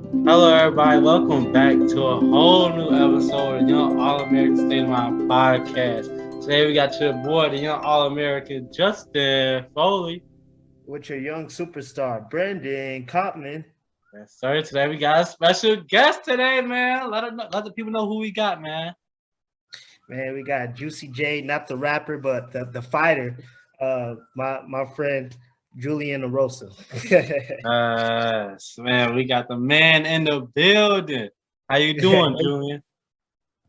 Hello, everybody. Welcome back to a whole new episode of the Young All American State of Mind podcast. Today, we got your boy, the Young All American Justin Foley. With your young superstar, Brendan Copman. Yes, sir. Today, we got a special guest today, man. Let the people know who we got, man. Man, we got Juicy J, not the rapper, but the fighter. My friend Julian Erosa. Man, we got the man in the building. How you doing, Julian?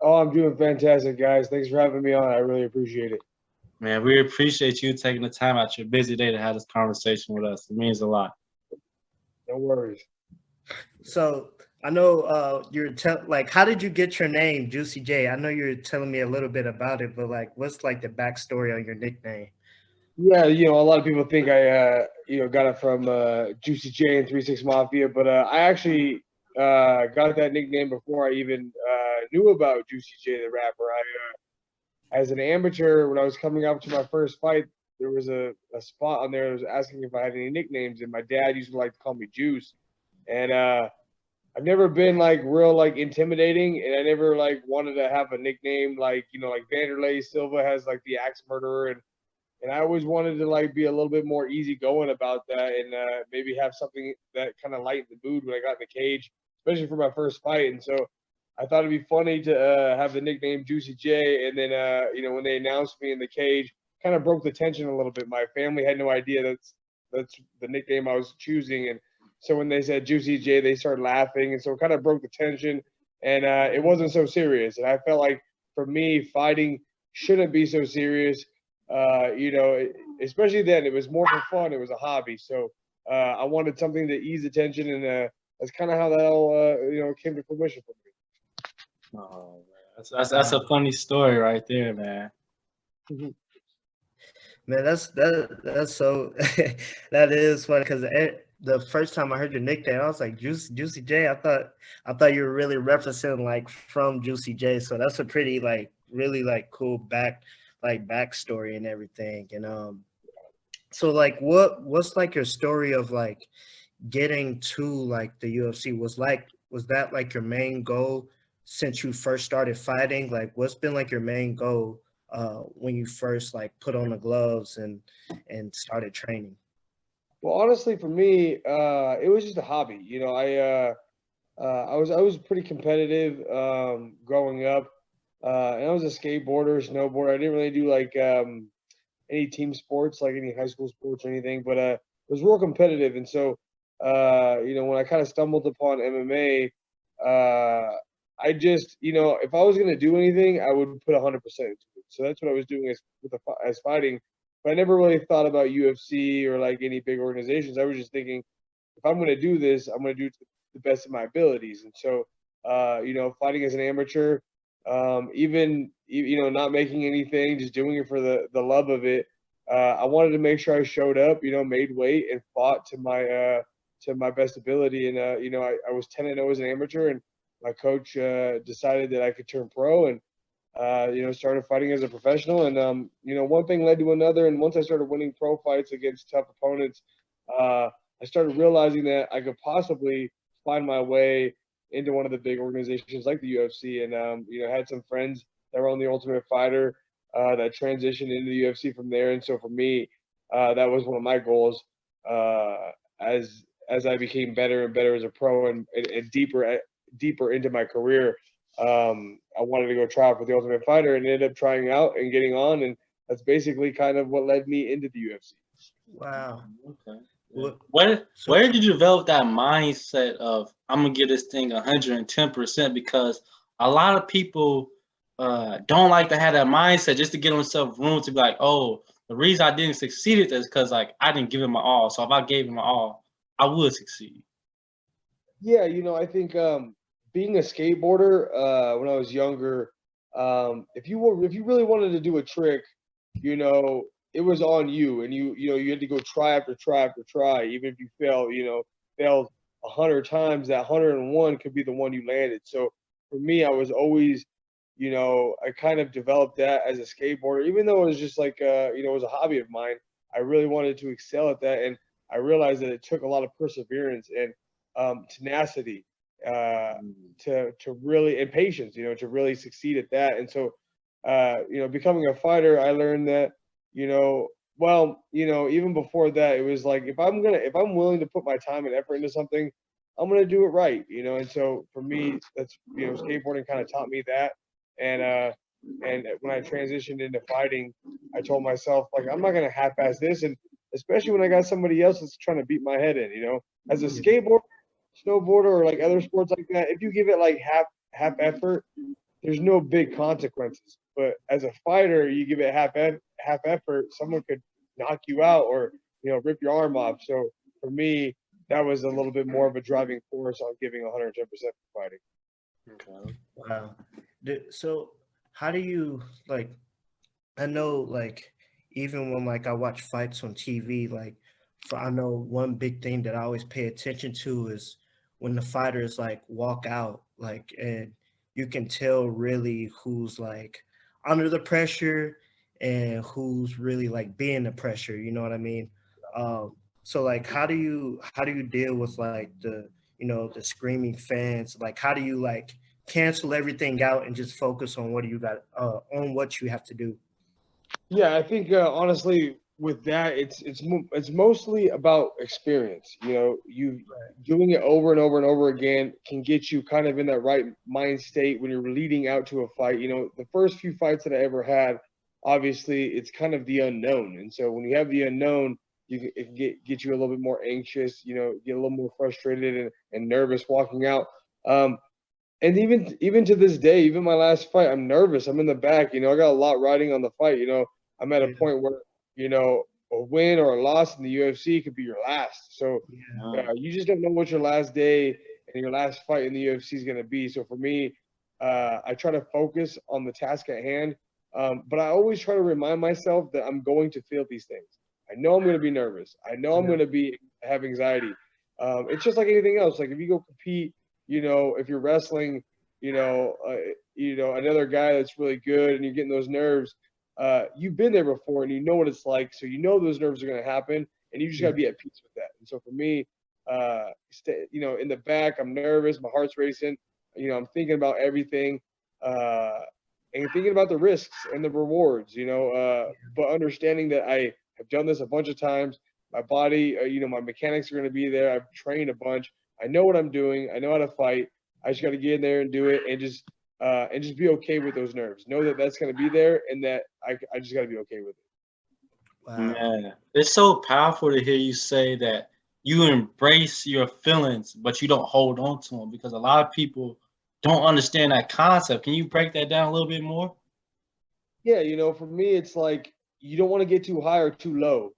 Oh, I'm doing fantastic, guys. Thanks for having me on. I really appreciate it. Man, we appreciate you taking the time out your busy day to have this conversation with us. It means a lot. No worries. So I know like, how did you get your name, Juicy J? I know you're telling me a little bit about it, but like, what's like the backstory on your nickname? Yeah, a lot of people think I got it from Juicy J and 36 Mafia, but I actually got that nickname before I even knew about Juicy J, the rapper. As an amateur, when I was coming up to my first fight, there was a spot on there that was asking if I had any nicknames, and my dad used to like to call me Juice. And I've never been like real like intimidating, and I never like wanted to have a nickname like like Vanderlei Silva has like the axe murderer, and I always wanted to like be a little bit more easygoing about that, and maybe have something that kind of lightened the mood when I got in the cage, especially for my first fight. And so I thought it'd be funny to have the nickname Juicy J, and then when they announced me in the cage, kind of broke the tension a little bit. My family had no idea that's the nickname I was choosing, and so when they said Juicy J, they started laughing, and so it kind of broke the tension, and it wasn't so serious. And I felt like for me, fighting shouldn't be so serious. Especially then, it was more for fun. It was a hobby, so I wanted something to ease the tension, and that's kind of how that all came to fruition for me. Oh man, that's a funny story right there, man. Man, that's so that is funny because the first time I heard your nickname, I was like Juicy J. I thought you were really referencing like from Juicy J. So that's a pretty like really like cool backstory and everything. And so like what's like your story of like getting to like the UFC? Was that like your main goal since you first started fighting? Like what's been like your main goal when you first like put on the gloves and started training? Well, honestly, for me, it was just a hobby. I was pretty competitive growing up, and I was a skateboarder, snowboarder. I didn't really do like any team sports, like any high school sports or anything, but it was real competitive. And so, when I kind of stumbled upon MMA, I just, if I was going to do anything, I would put 100% into it. So that's what I was doing as fighting. But I never really thought about UFC or like any big organizations. I was just thinking, if I'm going to do this, I'm going to do it to the best of my abilities. And so, fighting as an amateur, even not making anything, just doing it for the love of it. I wanted to make sure I showed up, made weight and fought to my best ability. And I was 10-0 as an amateur, and my coach decided that I could turn pro, and started fighting as a professional. And one thing led to another. And once I started winning pro fights against tough opponents, I started realizing that I could possibly find my way into one of the big organizations like the UFC. And had some friends that were on the Ultimate Fighter that transitioned into the UFC from there. And so for me, that was one of my goals as I became better and better as a pro, and deeper into my career. I wanted to go try out for the Ultimate Fighter, and ended up trying out and getting on, and that's basically kind of what led me into the UFC. Wow. Okay. What, so Where did you develop that mindset of I'm gonna give this thing 110%? Because a lot of people don't like to have that mindset just to give themselves room to be like, oh, the reason I didn't succeed is because like I didn't give it my all. So if I gave it my all, I would succeed. Yeah, I think being a skateboarder when I was younger, if you really wanted to do a trick, it was on you, and you had to go try after try after try. Even if you failed 100 times, that 101 could be the one you landed. So for me, I was always, I kind of developed that as a skateboarder, even though it was just like it was a hobby of mine. I really wanted to excel at that, and I realized that it took a lot of perseverance and tenacity to really, and patience, to really succeed at that. And so, becoming a fighter, I learned that, even before that, it was like, if I'm willing to put my time and effort into something, I'm going to do it right, And so for me, that's, skateboarding kind of taught me that. And when I transitioned into fighting, I told myself, like, I'm not going to half-ass this. And especially when I got somebody else that's trying to beat my head in, as a skateboarder, snowboarder, or like other sports like that, if you give it like half effort, there's no big consequences. But as a fighter, you give it half effort, someone could knock you out or rip your arm off. So for me, that was a little bit more of a driving force on giving 110% for fighting. Okay. Wow. So how do you, like, I know, like, even when like I watch fights on TV, like, I know one big thing that I always pay attention to is when the fighters like walk out, like, and you can tell really who's like under the pressure and who's really like being the pressure. You know what I mean? So like, how do you deal with like the screaming fans? Like, how do you like cancel everything out and just focus on what you got on what you have to do? Yeah, I think honestly, with that, it's mostly about experience. You doing it over and over and over again can get you kind of in that right mind state when you're leading out to a fight. The first few fights that I ever had, obviously, it's kind of the unknown, and so when you have the unknown, it can get you a little bit more anxious. Get a little more frustrated and nervous walking out. And even to this day, even my last fight, I'm nervous. I'm in the back. I got a lot riding on the fight. I'm at a point where, a win or a loss in the UFC could be your last. So you just don't know what your last day and your last fight in the UFC is going to be. So for me, I try to focus on the task at hand. But I always try to remind myself that I'm going to feel these things. I know I'm going to be nervous. I know I'm going to have anxiety. It's just like anything else. Like if you go compete, if you're wrestling, another guy that's really good and you're getting those nerves, you've been there before and you know what it's like. So those nerves are going to happen and you just got to be at peace with that. And so for me, in the back, I'm nervous, my heart's racing, I'm thinking about everything, and thinking about the risks and the rewards, but understanding that I have done this a bunch of times. My body, my mechanics are going to be there. I've trained a bunch. I know what I'm doing. I know how to fight. I just got to get in there and do it and just be okay with those nerves. Know that that's going to be there and that I just got to be okay with it. Wow. Man, it's so powerful to hear you say that you embrace your feelings, but you don't hold on to them, because a lot of people don't understand that concept. Can you break that down a little bit more? Yeah, for me, it's like you don't want to get too high or too low.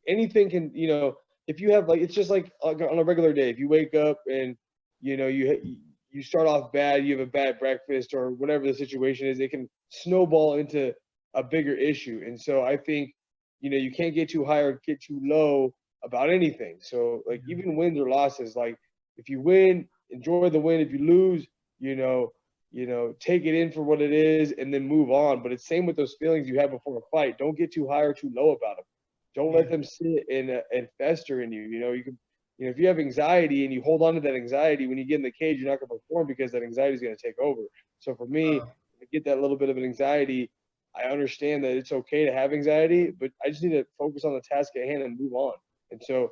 Anything can, if you have, like, it's just like on a regular day, if you wake up and you start off bad, you have a bad breakfast or whatever the situation is, it can snowball into a bigger issue. And so I think you can't get too high or get too low about anything. So like even wins or losses, like if you win, enjoy the win. If you lose, take it in for what it is and then move on. But it's same with those feelings you have before a fight. Don't get too high or too low about them. Don't let them sit and fester in you. You can, if you have anxiety and you hold on to that anxiety, when you get in the cage, you're not going to perform because that anxiety is going to take over. So for me, I get that little bit of an anxiety. I understand that it's okay to have anxiety, but I just need to focus on the task at hand and move on. And so,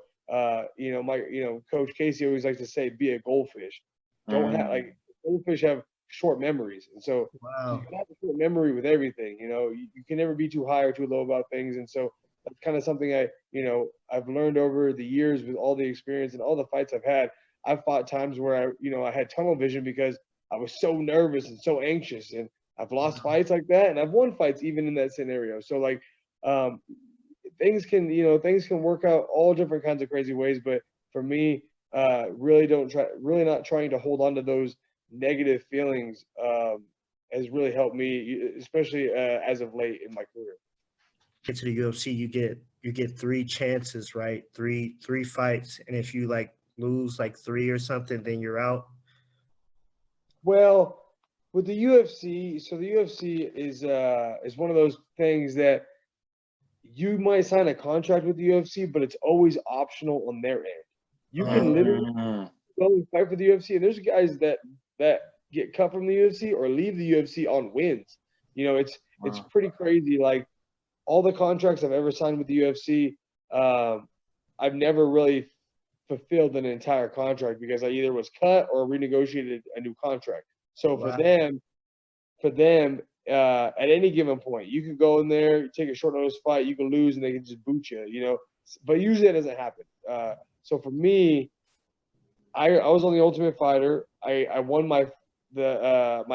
Coach Casey always likes to say, be a goldfish. Don't have, like, goldfish have short memories. And so you can have a short memory with everything. You can never be too high or too low about things. And so that's kind of something I've learned over the years with all the experience and all the fights I've had. I've fought times where I had tunnel vision because I was so nervous and so anxious, and I've lost fights like that, and I've won fights even in that scenario. So like, things can work out all different kinds of crazy ways. But for me, really not trying to hold on to those negative feelings has really helped me, especially as of late in my career. Get to the UFC, you get 3 chances, right? Three fights, and if you like lose like 3 or something, then you're out. Well, with the UFC, so the UFC is one of those things that you might sign a contract with the UFC, but it's always optional on their end. You can literally go and fight for the UFC, and there's guys that get cut from the UFC or leave the UFC on wins. You know, it's pretty crazy. Like all the contracts I've ever signed with the UFC, I've never really fulfilled an entire contract because I either was cut or renegotiated a new contract. So for them, at any given point, you can go in there, take a short notice fight, you can lose, and they can just boot you. You know, but usually that doesn't happen. So for me, I was on the Ultimate Fighter. I won my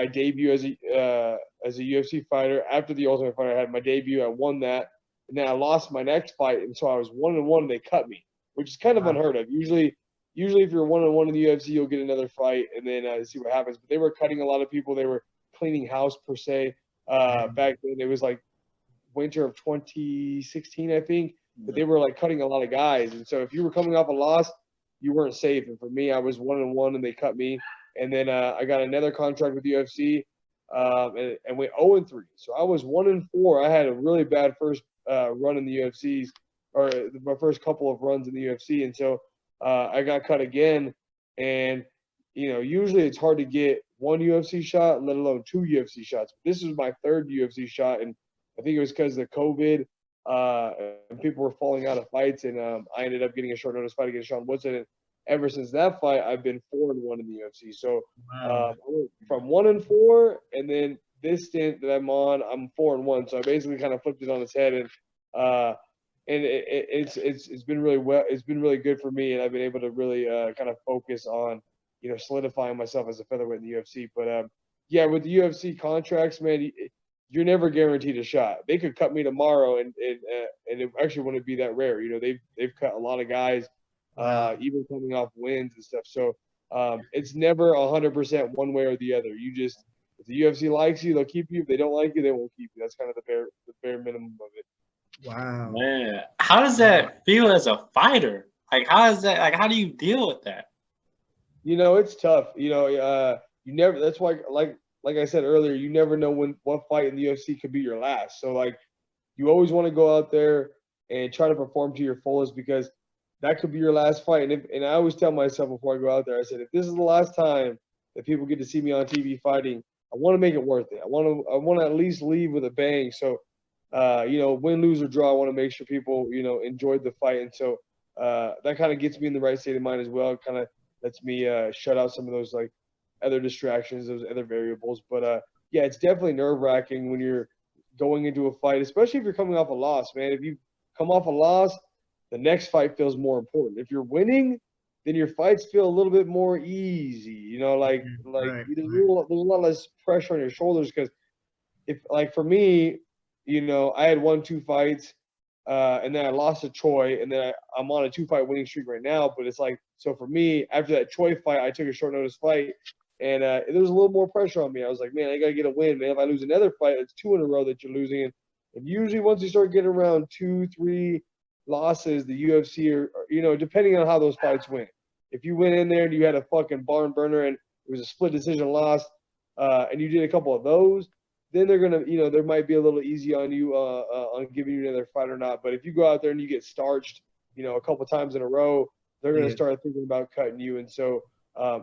debut as a UFC fighter. After the Ultimate Fighter, I had my debut. I won that, and then I lost my next fight, and so I was 1-1, and they cut me, which is kind of unheard of. Usually if you're 1-1 in the UFC, you'll get another fight and then see what happens. But they were cutting a lot of people. They were cleaning house per se. Back then, it was like winter of 2016, I think. But they were like cutting a lot of guys, and so if you were coming off a loss, you weren't safe. And for me, I was 1-1, and they cut me. And then I got another contract with the UFC, and went 0-3. So I was 1-4. I had a really bad first run in the UFCs, or my first couple of runs in the UFC, and so I got cut again. And you know, usually it's hard to get one UFC shot, let alone 2 UFC shots. This was my 3rd UFC shot, and I think it was because of COVID. And people were falling out of fights, and I ended up getting a short notice fight against Sean Woodson. And ever since that fight, I've been 4-1 in the UFC. So I went from 1-4, and then this stint that I'm on, I'm 4-1. So I basically kind of flipped it on its head, and it's been really well. It's been really good for me, and I've been able to really kind of focus on, you know, solidifying myself as a featherweight in the UFC. But yeah, with the UFC contracts, man, you're never guaranteed a shot. They could cut me tomorrow, and it actually wouldn't be that rare. You know, they've cut a lot of guys, even coming off wins and stuff. So it's never 100% one way or the other. You just, if the UFC likes you, they'll keep you. If they don't like you, they won't keep you. That's kind of the bare minimum of it. Wow. Man, how does that feel as a fighter? Like, how is that? Like, how do you deal with that? You know, it's tough. You know, you never. That's why, like I said earlier, you never know what fight in the UFC could be your last. So like, you always want to go out there and try to perform to your fullest, because that could be your last fight. And I always tell myself before I go out there, I said, if this is the last time that people get to see me on TV fighting, I want to make it worth it. I want to at least leave with a bang. So, you know, win, lose, or draw, I want to make sure people, you know, enjoyed the fight. And so that kind of gets me in the right state of mind as well. It kind of lets me shut out some of those like other distractions, those other variables. But yeah, it's definitely nerve-wracking when you're going into a fight, especially if you're coming off a loss, man. If you come off a loss, the next fight feels more important. If you're winning, then your fights feel a little bit more easy. You know, like there's a lot less pressure on your shoulders, because if, like, for me, you know, I had won 2 fights, and then I lost to Choi, and then I'm on a 2-fight winning streak right now. But it's like, so for me, after that Choi fight, I took a short notice fight, and there was a little more pressure on me. I was like, man, I gotta get a win, man. If I lose another fight, it's 2 in a row that you're losing. And usually once you start getting around 2-3 losses, the UFC, or, you know, depending on how those fights went. If you went in there and you had a fucking barn burner and it was a split decision loss, and you did a couple of those, then they're gonna, you know, there might be a little easy on you on giving you another fight or not. But if you go out there and you get starched, you know, a couple times in a row, they're gonna start thinking about cutting you. And so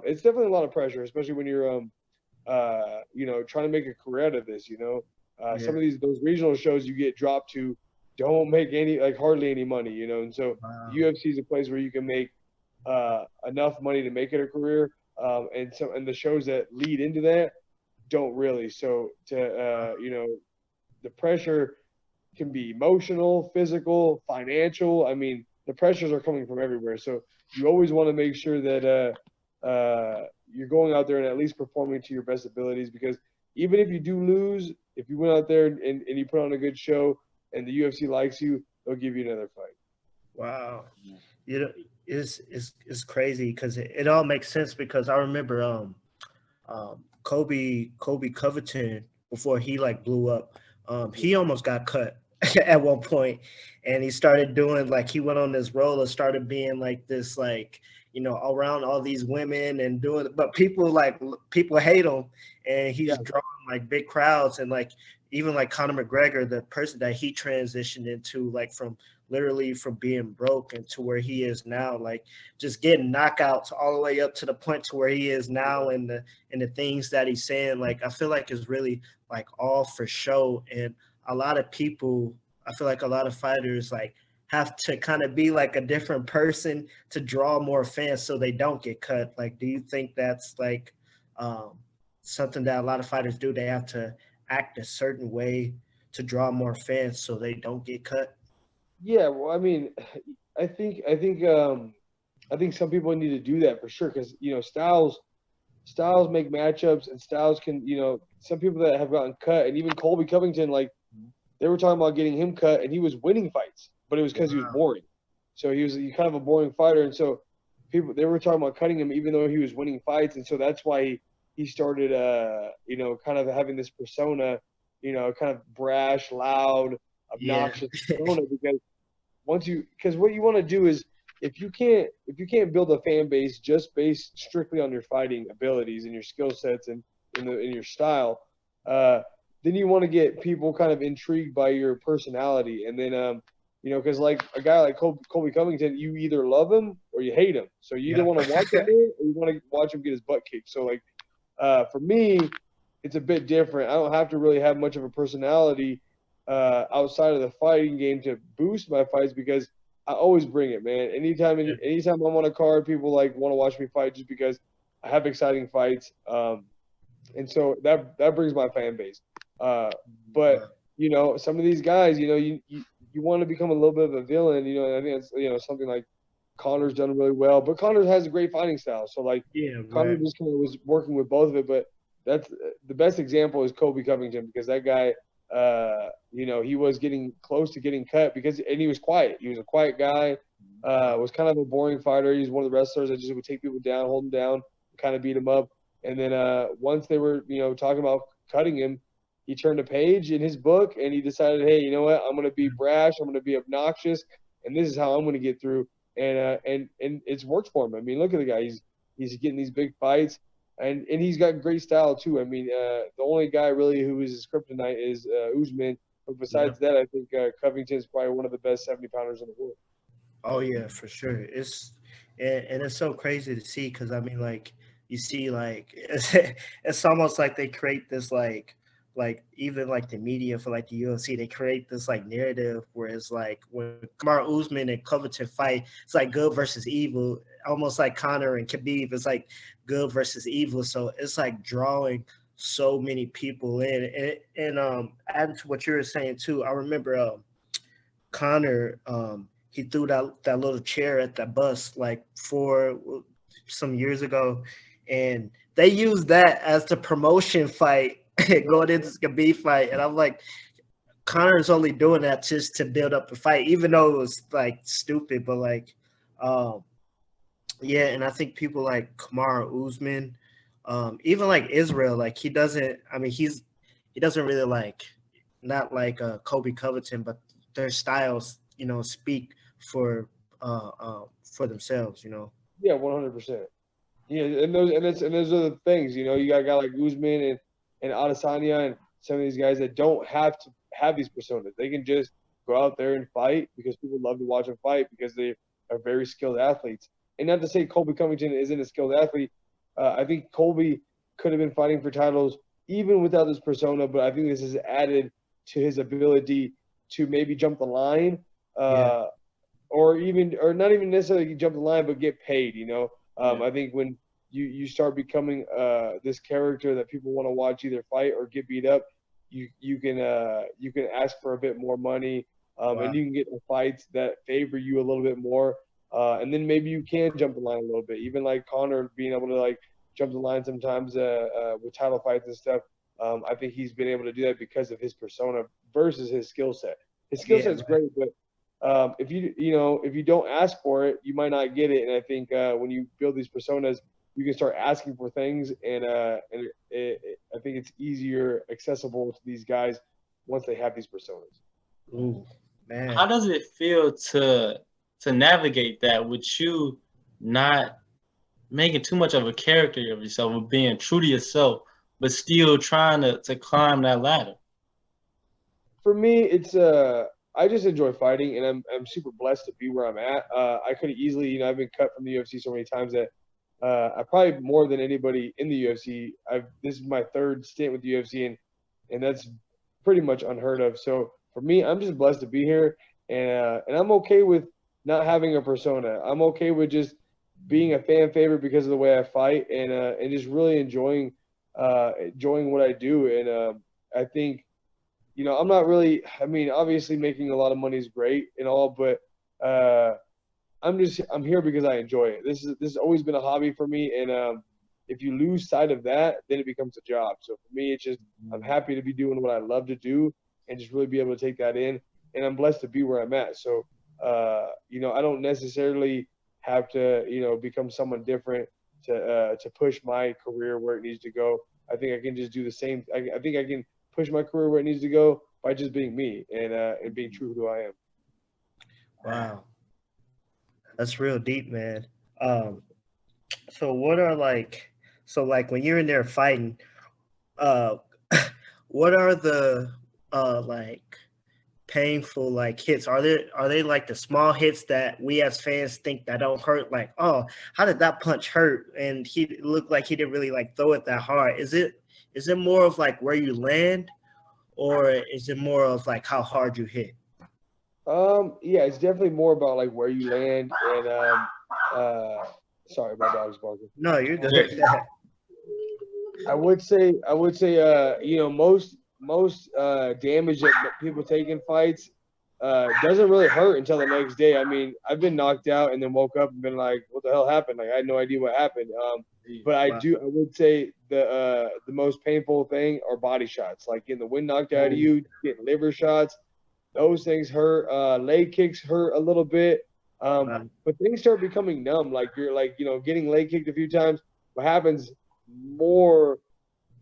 it's definitely a lot of pressure, especially when you're you know, trying to make a career out of this. You know, some of those regional shows you get dropped to don't make hardly any money. You know, and so UFC is a place where you can make enough money to make it a career, and the shows that lead into that don't really. So to you know, the pressure can be emotional, physical, financial. I mean, the pressures are coming from everywhere. So you always want to make sure that you're going out there and at least performing to your best abilities, because even if you do lose, if you went out there and you put on a good show and the UFC likes you, they'll give you another fight. Wow. You know, it's crazy, because it all makes sense, because I remember Kobe Covington, before he like blew up, he almost got cut at one point, and he started doing, like, he went on this roller, started being like this, like, you know, around all these women and doing, but people hate him, and he's drawing like big crowds. And like, even like Conor McGregor, the person that he transitioned into, like from literally from being broke and to where he is now, like just getting knockouts all the way up to the point to where he is now, and the things that he's saying, like I feel like is really like all for show. And a lot of people, I feel like a lot of fighters like have to kind of be like a different person to draw more fans so they don't get cut. Like, do you think that's like something that a lot of fighters do? They have to act a certain way to draw more fans so they don't get cut? Yeah, well, I mean, I think some people need to do that for sure because styles make matchups and styles can some people that have gotten cut and even Colby Covington, like they were talking about getting him cut and he was winning fights, but it was because he was boring. So he was kind of a boring fighter, and so they were talking about cutting him even though he was winning fights, and so that's why he started kind of having this persona, kind of brash, loud, obnoxious persona because what you want to do is if you can't build a fan base just based strictly on your fighting abilities and your skill sets and in your style, then you want to get people kind of intrigued by your personality, and then because like a guy like Colby Covington, you either love him or you hate him. So you either want to watch him win or you want to watch him get his butt kicked. So like for me, it's a bit different. I don't have to really have much of a personality outside of the fighting game to boost my fights because I always bring it, man. Anytime I'm on a card, people like want to watch me fight just because I have exciting fights, and so that brings my fan base. But some of these guys, you want to become a little bit of a villain, and I think it's something like Connor's done really well, but Connor has a great fighting style. So like Connor just kind of was working with both of it, but that's the best example is Colby Covington because that guy, he was getting close to getting cut and he was quiet. He was a quiet guy, was kind of a boring fighter. He was one of the wrestlers that just would take people down, hold them down, kind of beat them up. And then once they were, talking about cutting him, he turned a page in his book and he decided, hey, you know what? I'm going to be brash. I'm going to be obnoxious. And this is how I'm going to get through. And it's worked for him. I mean, look at the guy. He's getting these big fights and he's got great style too. I mean, the only guy really who is his kryptonite is Usman. But besides that, I think Covington is probably one of the best 70-pounders in the world. Oh yeah, for sure. It's so crazy to see because I mean, like you see, like it's almost like they create this like even like the media for like the UFC, they create this like narrative where it's like when Kamaru Usman and Covington fight, it's like good versus evil, almost like Conor and Khabib. It's like good versus evil. So it's like drawing so many people in. And adding to what you were saying too, I remember Conor, he threw that little chair at that bus like for some years ago, and they used that as the promotion fight going into this Khabib fight. And I'm like, Connor's only doing that just to build up the fight, even though it was like stupid. But like, and I think people like Kamaru Usman, even like Israel, like he doesn't really like, not like Colby Covington, but their styles, speak for themselves, Yeah, 100%. Yeah, and those are the things, you got a guy like Usman and Adesanya and some of these guys that don't have to have these personas. They can just go out there and fight because people love to watch them fight because they are very skilled athletes. And not to say Colby Covington isn't a skilled athlete. I think Colby could have been fighting for titles even without this persona, but I think this has added to his ability to maybe jump the line, or not even necessarily jump the line, but get paid. I think when you start becoming this character that people want to watch either fight or get beat up, you can ask for a bit more money, and you can get the fights that favor you a little bit more, and then maybe you can jump the line a little bit. Even like Conor being able to like jump the line sometimes with title fights and stuff. I think he's been able to do that because of his persona versus his skill set. His skill set is great, but if you don't ask for it, you might not get it. And I think when you build these personas, you can start asking for things, and I think it's easier accessible to these guys once they have these personas. Ooh, man. How does it feel to navigate that with you not making too much of a character of yourself, of being true to yourself, but still trying to climb that ladder? For me, it's I just enjoy fighting, and I'm super blessed to be where I'm at. I could have easily, you know, I've been cut from the UFC so many times that I probably more than anybody in the UFC. This is my third stint with the UFC, and that's pretty much unheard of. So for me, I'm just blessed to be here, and I'm okay with not having a persona. I'm okay with just being a fan favorite because of the way I fight, and just really enjoying what I do. And I think, you know, I'm not really. I mean, obviously, making a lot of money is great and all, but I'm here because I enjoy it. This has always been a hobby for me, and if you lose sight of that, then it becomes a job. So for me, it's just I'm happy to be doing what I love to do and just really be able to take that in. And I'm blessed to be where I'm at. So you know, I don't necessarily have to, you know, become someone different to push my career where it needs to go. I think I can just do the same. I think I can push my career where it needs to go by just being me and being true to who I am. Wow. That's real deep, man. So what are like when you're in there fighting, uh what are the like painful like hits? Are they like the small hits that we as fans think that don't hurt? Like, oh, how did that punch hurt? And he looked like he didn't really like throw it that hard. Is it more of like where you land, or is it more of like how hard you hit? Yeah, it's definitely more about like where you land and sorry, my dog's barking. No, you're good. I would say you know, most damage that people take in fights doesn't really hurt until the next day. I mean, I've been knocked out and then woke up and been like, what the hell happened? Like, I had no idea what happened. But I would say the most painful thing are body shots, like getting the wind knocked out of you, getting liver shots. Those things hurt. Leg kicks hurt a little bit. But things start becoming numb. Like you're like, you know, getting leg kicked a few times. What happens more,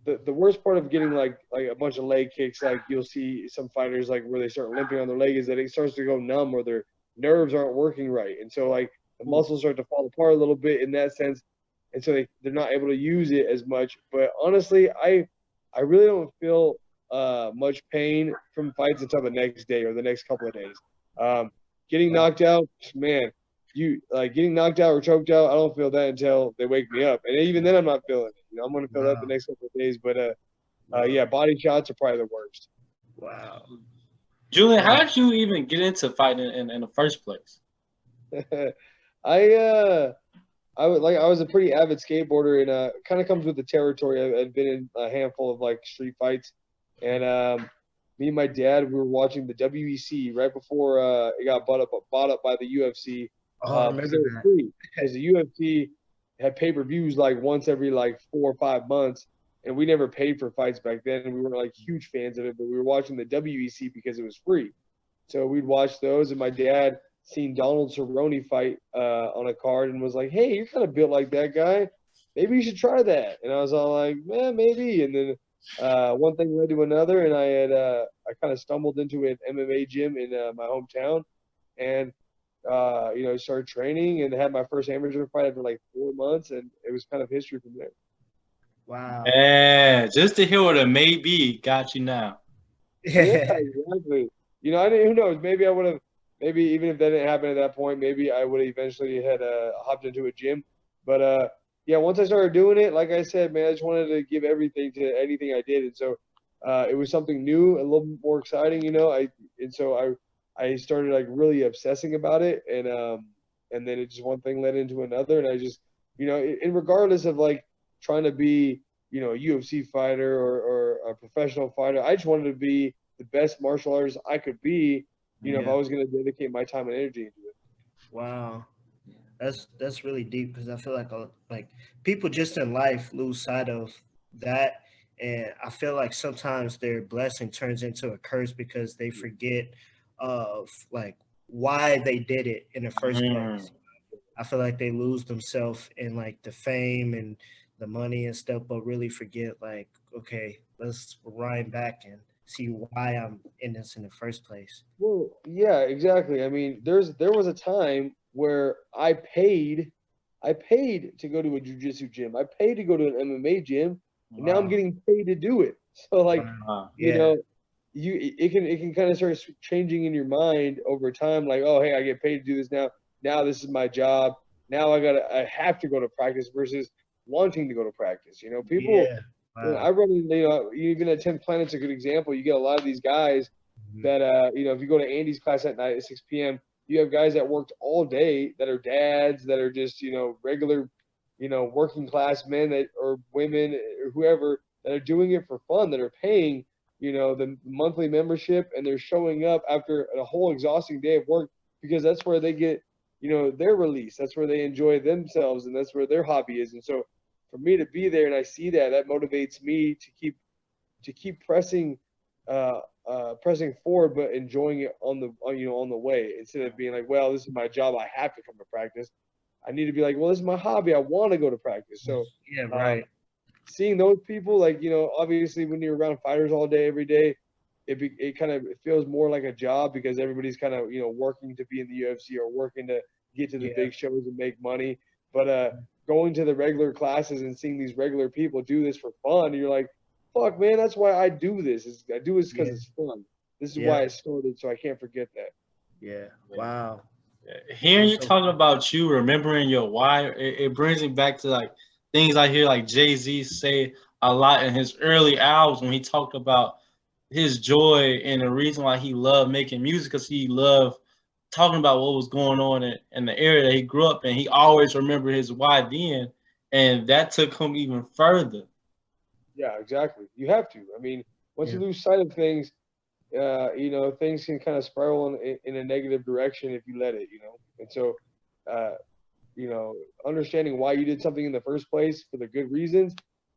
the worst part of getting like a bunch of leg kicks, like you'll see some fighters like where they start limping on their leg, is that it starts to go numb or their nerves aren't working right. And so like the muscles start to fall apart a little bit in that sense. And so they're not able to use it as much. But honestly, I really don't feel much pain from fights until the next day or the next couple of days. Getting knocked out, man, getting knocked out or choked out, I don't feel that until they wake me up. And even then I'm not feeling it. You know, I'm gonna feel that the next couple of days. But yeah, body shots are probably the worst. Wow. Julian, how did you even get into fighting in the first place? I was a pretty avid skateboarder, and it kind of comes with the territory. I've been in a handful of like street fights, and me and my dad, we were watching the WEC right before it got bought up by the UFC. Because it was free. Because the UFC had pay-per-views like once every like 4 or 5 months, and we never paid for fights back then, and we weren't like huge fans of it, but we were watching the WEC because it was free. So we'd watch those, and my dad seen Donald Cerrone fight on a card and was like, hey, you're kind of built like that guy. Maybe you should try that. And I was all like, man, maybe. And then one thing led to another, and I kind of stumbled into an MMA gym in my hometown, and you know, started training and had my first amateur fight after like 4 months, and it was kind of history from there. Wow. Yeah, just to hear what it may be got you now. Yeah, exactly. You know, who knows? Maybe I would have. Maybe even if that didn't happen at that point, maybe I would have eventually had hopped into a gym. But yeah, once I started doing it, like I said, man, I just wanted to give everything to anything I did, and so it was something new, a little bit more exciting, you know. So I started like really obsessing about it, and then it just one thing led into another, and I just, you know, and regardless of like trying to be, you know, a UFC fighter or a professional fighter, I just wanted to be the best martial artist I could be. You know, if I was going to dedicate my time and energy into it. Wow, that's really deep, because I feel like people just in life lose sight of that, and I feel like sometimes their blessing turns into a curse because they forget of like why they did it in the first place. I feel like they lose themselves in like the fame and the money and stuff, but really forget like, okay, let's rewind back and see why I'm in this in the first place. Well, yeah, exactly. I mean, there was a time where I paid to go to a jiu-jitsu gym. I paid to go to an MMA gym, and now I'm getting paid to do it. So like, you know, it can kind of start changing in your mind over time. Like, oh, hey, I get paid to do this now. Now this is my job. Now I have to go to practice versus wanting to go to practice. You know, people. Yeah. I Wow. run in, even at 10th Planet's a good example. You get a lot of these guys Mhm. that, if you go to Andy's class at night at 6 p.m., you have guys that worked all day that are dads, that are just, regular, working class men that or women or whoever that are doing it for fun, that are paying, the monthly membership, and they're showing up after a whole exhausting day of work because that's where they get, their release. That's where they enjoy themselves, and that's where their hobby is. And so for me to be there and I see that motivates me to keep pressing forward, but enjoying it on the way, instead of being like, well, this is my job, I have to come to practice. I need to be like, well, this is my hobby, I want to go to practice. So Yeah. um, Right. seeing those people, like, obviously when you're around fighters all day every day, it feels more like a job because everybody's kind of working to be in the UFC or working to get to the Yeah. big shows and make money. But going to the regular classes and seeing these regular people do this for fun, you're like, fuck, man, that's why I do this. I do this because Yeah. it's fun. This is Yeah. why I started, so I can't forget that. Yeah. Yeah. Wow. Hearing That's you so talk cool. about you remembering your why, it brings me back to like things I hear like Jay-Z say a lot in his early albums when he talked about his joy and the reason why he loved making music because he loved talking about what was going on in the area that he grew up in. He always remembered his why then, and that took him even further. Yeah, exactly. You have to. I mean, once Yeah. you lose sight of things, things can kind of spiral in a negative direction if you let it. And so, uh, understanding why you did something in the first place for the good reasons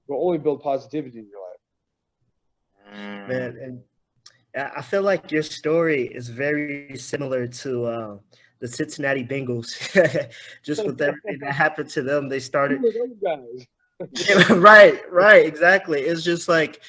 will only build positivity in your life. Man, and I feel like your story is very similar to the Cincinnati Bengals. Just with everything that happened to them, they Who started. are those guys? Right, right, exactly. It's just like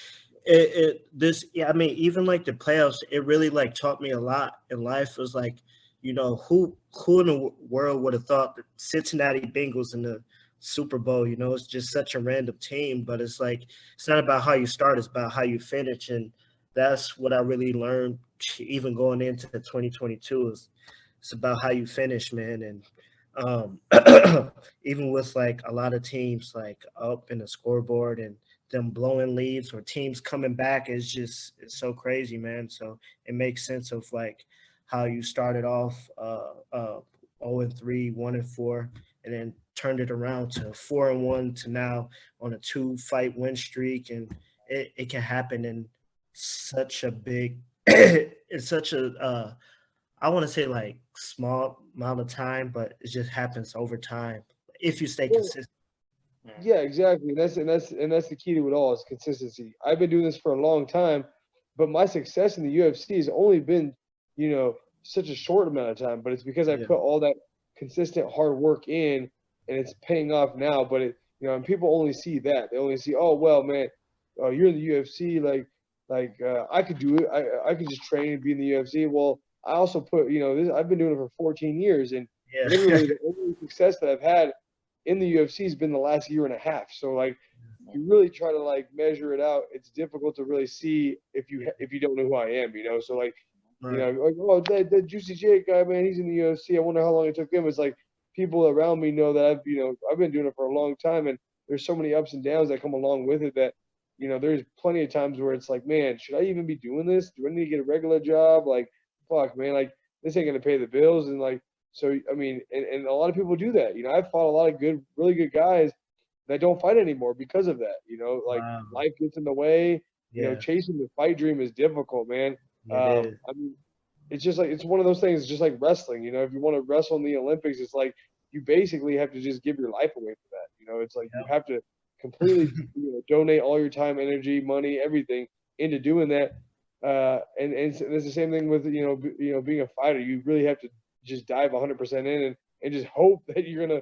this. Yeah, I mean, even like the playoffs, it really like taught me a lot in life. It was like, who in the world would have thought the Cincinnati Bengals in the Super Bowl? It's just such a random team, but it's like it's not about how you start; it's about how you finish, and that's what I really learned. Even going into 2022 is it's about how you finish, man, and um, even with like a lot of teams like up in the scoreboard and them blowing leads or teams coming back is just it's so crazy, man. So it makes sense of like how you started off 0-3, 1-4, and then turned it around to 4-1 to now on a 2-fight win streak, and it can happen in such a big it's such a I want to say like small amount of time, but it just happens over time if you stay Well, consistent. yeah, exactly. And that's the key to it all is consistency. I've been doing this for a long time, but my success in the UFC has only been, such a short amount of time. But it's because I Yeah, put all that consistent hard work in, and it's paying off now. But and people only see that. They only see, oh well, man, you're in the UFC. I could do it. I could just train and be in the UFC. Well, I also put, I've been doing it for 14 years, and yeah, literally the only success that I've had in the UFC has been the last year and a half. So like, you really try to like measure it out. It's difficult to really see if you don't know who I am. So like, right. like, oh, that Juicy J guy, man, he's in the UFC. I wonder how long it took him. It's like people around me know that I've been doing it for a long time, and there's so many ups and downs that come along with it that there's plenty of times where it's like, man, should I even be doing this? Do I need to get a regular job? Like, fuck, man, like this ain't gonna pay the bills, and like, so I mean, and a lot of people do that. I've fought a lot of really good guys that don't fight anymore because of that. Like Wow. life gets in the way. Yeah, Chasing the fight dream is difficult, man. it is. I mean, it's just like it's one of those things. It's just like wrestling. If you want to wrestle in the Olympics, it's like you basically have to just give your life away for that. It's like you have to completely donate all your time, energy, money, everything into doing that. And it's the same thing with being a fighter. You really have to just dive 100% in and just hope that you're gonna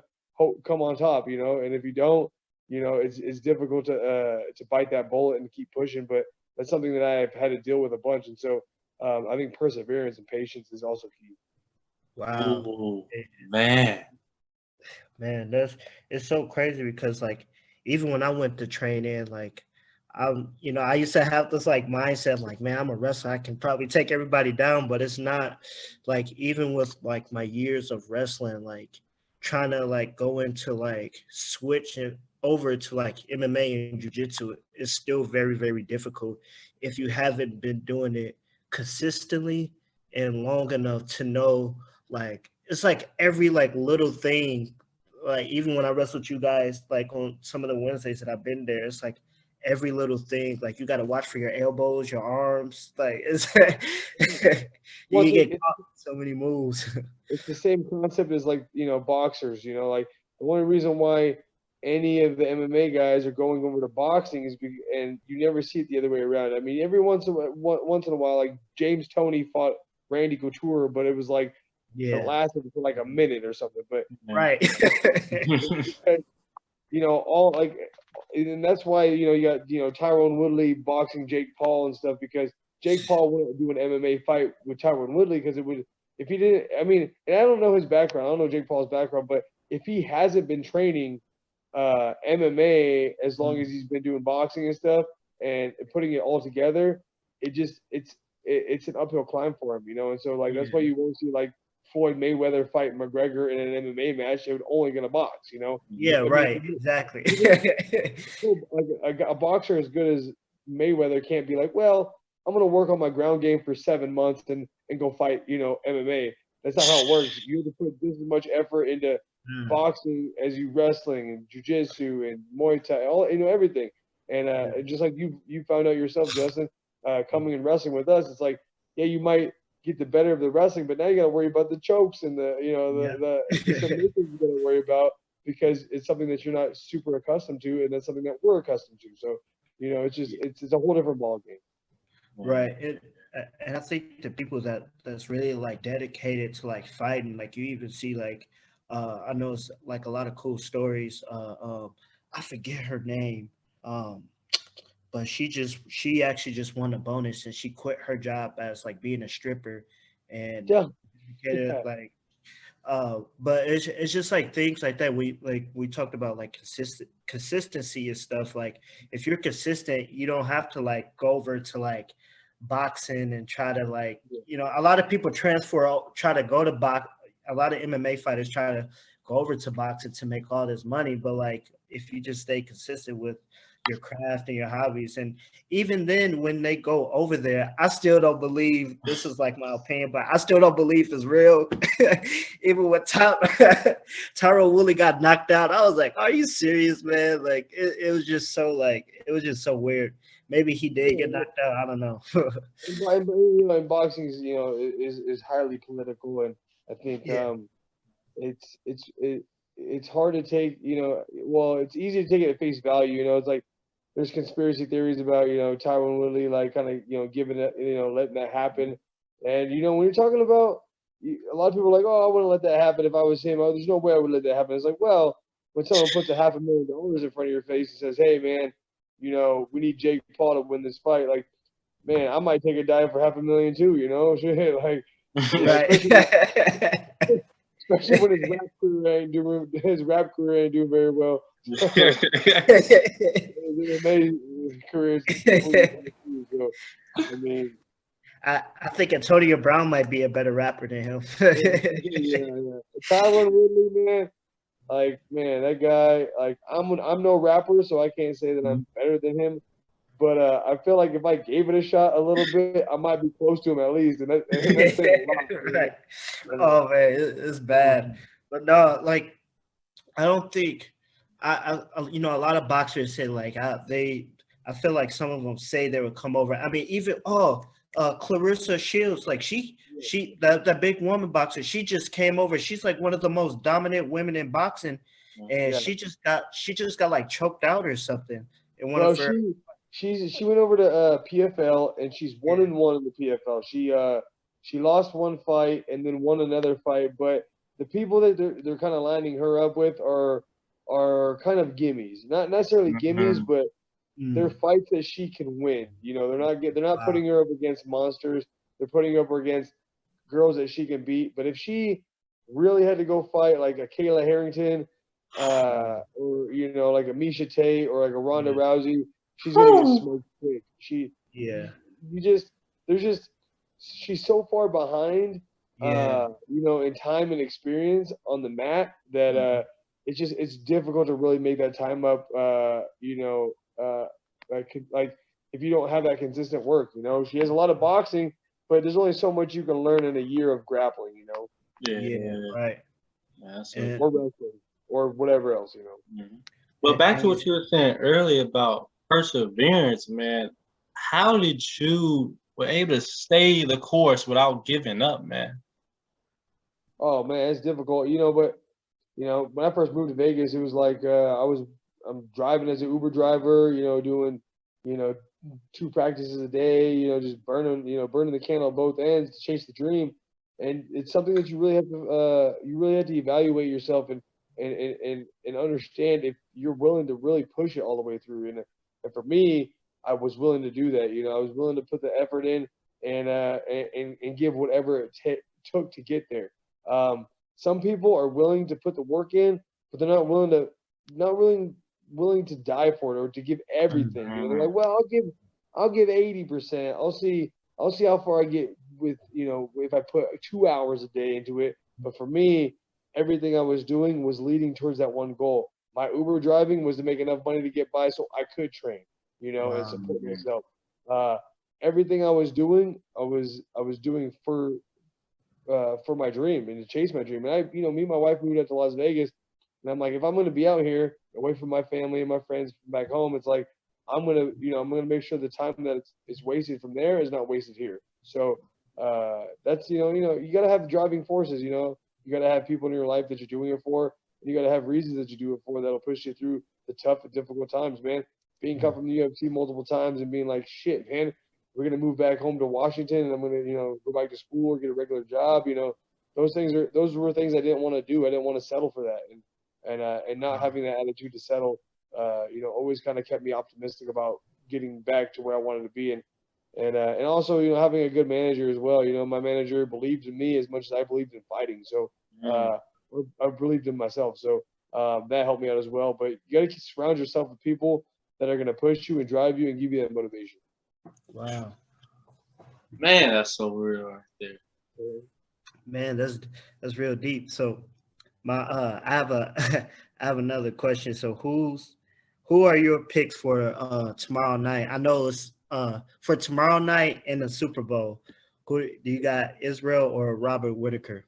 come on top. And if you don't, it's difficult to bite that bullet and keep pushing. But that's something that I've had to deal with a bunch. And so I think perseverance and patience is also key. Wow. Ooh, Eh, man. Man, it's so crazy because like even when I went to train in, like you know, I used to have this like mindset, like, man, I'm a wrestler. I can probably take everybody down, but it's not like, even with like my years of wrestling, like trying to like go into like switch it over to like MMA and jiu-jitsu is still very, very difficult if you haven't been doing it consistently and long enough to know, like, it's like every like little thing, like even when I wrestle with you guys, like on some of the Wednesdays that I've been there, it's like every little thing, like you got to watch for your elbows, your arms, like it's Well, you get caught with so many moves. it's the same concept as like boxers. Like the only reason why any of the MMA guys are going over to boxing is and you never see it the other way around. I mean, every once in a while, like James Toney fought Randy Couture, but it was like it lasted for like a minute or something. But Right. all like, and that's why you got Tyrone Woodley boxing Jake Paul and stuff, because Jake Paul wouldn't do an MMA fight with Tyrone Woodley because it would, if he didn't. I mean, and I don't know his background. I don't know Jake Paul's background, but if he hasn't been training MMA as long as he's been doing boxing and stuff and putting it all together, it's an uphill climb for him, And so like that's why you won't see like Floyd Mayweather fight McGregor in an MMA match. They would only gonna box, Yeah, right. Exactly. Like a boxer as good as Mayweather can't be like, well, I'm gonna work on my ground game for 7 months and go fight, MMA. That's not how it works. You have to put this much effort into boxing as you wrestling and jiu-jitsu and Muay Thai, all everything. And just like you found out yourself, Justin, coming and wrestling with us, it's like, yeah, you might get the better of the wrestling, but now you got to worry about the chokes and the submissions you got to worry about, because it's something that you're not super accustomed to, and that's something that we're accustomed to. So it's a whole different ball game. Right. And I think the people that's really like dedicated to like fighting, like you even see like I know it's like a lot of cool stories. I forget her name. But she actually just won a bonus and she quit her job as like being a stripper and like but it's just like things like that. We talked about like consistency and stuff. Like if you're consistent, you don't have to like go over to like boxing and try to like, a lot of people try to go to box. A lot of MMA fighters try to go over to boxing to make all this money, but like if you just stay consistent with your craft and your hobbies, and even then when they go over there, I still don't believe, this is like my opinion, but I still don't believe it's real. Even when Tyrone Woodley got knocked out, I was like, are you serious, man? Like it was just so weird. Maybe he did get knocked out, I don't know. And boxing is highly political, and I think it's hard to take, well, it's easy to take it at face value. It's like there's conspiracy theories about, Tyrone Woodley, like kind of, giving it, letting that happen. And, when you're talking about, a lot of people are like, oh, I wouldn't let that happen if I was him. Oh, there's no way I would let that happen. It's like, well, when someone puts $500,000 in front of your face and says, hey, man, we need Jake Paul to win this fight. Like, man, I might take a dive for $500,000 too, Shit, like, especially when his rap career ain't doing very well. His career so, I mean, I think Antonio Brown might be a better rapper than him. yeah. Tyron Woodley, man, like, man, that guy, like, I'm no rapper, so I can't say that I'm better than him. But I feel like if I gave it a shot a little bit, I might be close to him at least. And that's saying a lot. Right. Oh man, it's bad. But no, like I don't think I a lot of boxers say like I feel like some of them say they would come over. I mean, even Clarissa Shields, like she that big woman boxer, she just came over. She's like one of the most dominant women in boxing, and she just got like choked out or something in one of her. She went over to PFL, and she's 1-1 in the PFL. She lost one fight and then won another fight, but the people that they're kind of lining her up with are kind of gimmies, not necessarily gimmies, but they're fights that she can win. They're not putting her up against monsters. They're putting her up against girls that she can beat. But if she really had to go fight like a Kayla Harrington, or like a Miesha Tate or like a Ronda Rousey, she's gonna get smoked quick. She's so far behind, in time and experience on the mat that it's difficult to really make that time up. Like if you don't have that consistent work, she has a lot of boxing, but there's only so much you can learn in a year of grappling, Right. Or wrestling or whatever else, Mm-hmm. But back to what you were saying earlier about perseverance, man. How did you were able to stay the course without giving up, man? Oh man, it's difficult, but when I first moved to Vegas, it was like I'm driving as an Uber driver, doing 2 practices a day, just burning the candle at both ends to chase the dream. And it's something that you really have to evaluate yourself and understand if you're willing to really push it all the way through. And for me, I was willing to do that. I was willing to put the effort in and give whatever it took to get there. Some people are willing to put the work in, but they're not willing to die for it or to give everything. They're like, well, I'll give 80%. I'll see how far I get with if I put 2 hours a day into it. But for me, everything I was doing was leading towards that one goal. My Uber driving was to make enough money to get by so I could train, and support myself. Everything I was doing, I was doing for my dream and to chase my dream. And me and my wife moved out to Las Vegas, and I'm like, if I'm going to be out here away from my family and my friends back home, it's like I'm gonna make sure the time that it's wasted from there is not wasted here. So that's you got to have driving forces. You got to have people in your life that you're doing it for, and you got to have reasons that you do it for that'll push you through the tough and difficult times, man. Being cut from the UFC multiple times and being like, shit, man, we're gonna move back home to Washington, and I'm gonna go back to school or get a regular job. Those were things I didn't want to do. I didn't want to settle for that, and not having that attitude to settle, always kind of kept me optimistic about getting back to where I wanted to be, and also having a good manager as well. My manager believed in me as much as I believed in fighting, so I believed in myself, so that helped me out as well. But you got to surround yourself with people that are going to push you and drive you and give you that motivation. Wow, man, that's so real right there. Man, that's real deep. So I have another question. So who are your picks for tomorrow night? I know it's for tomorrow night in the Super Bowl. Who do you got, Israel or Robert Whitaker?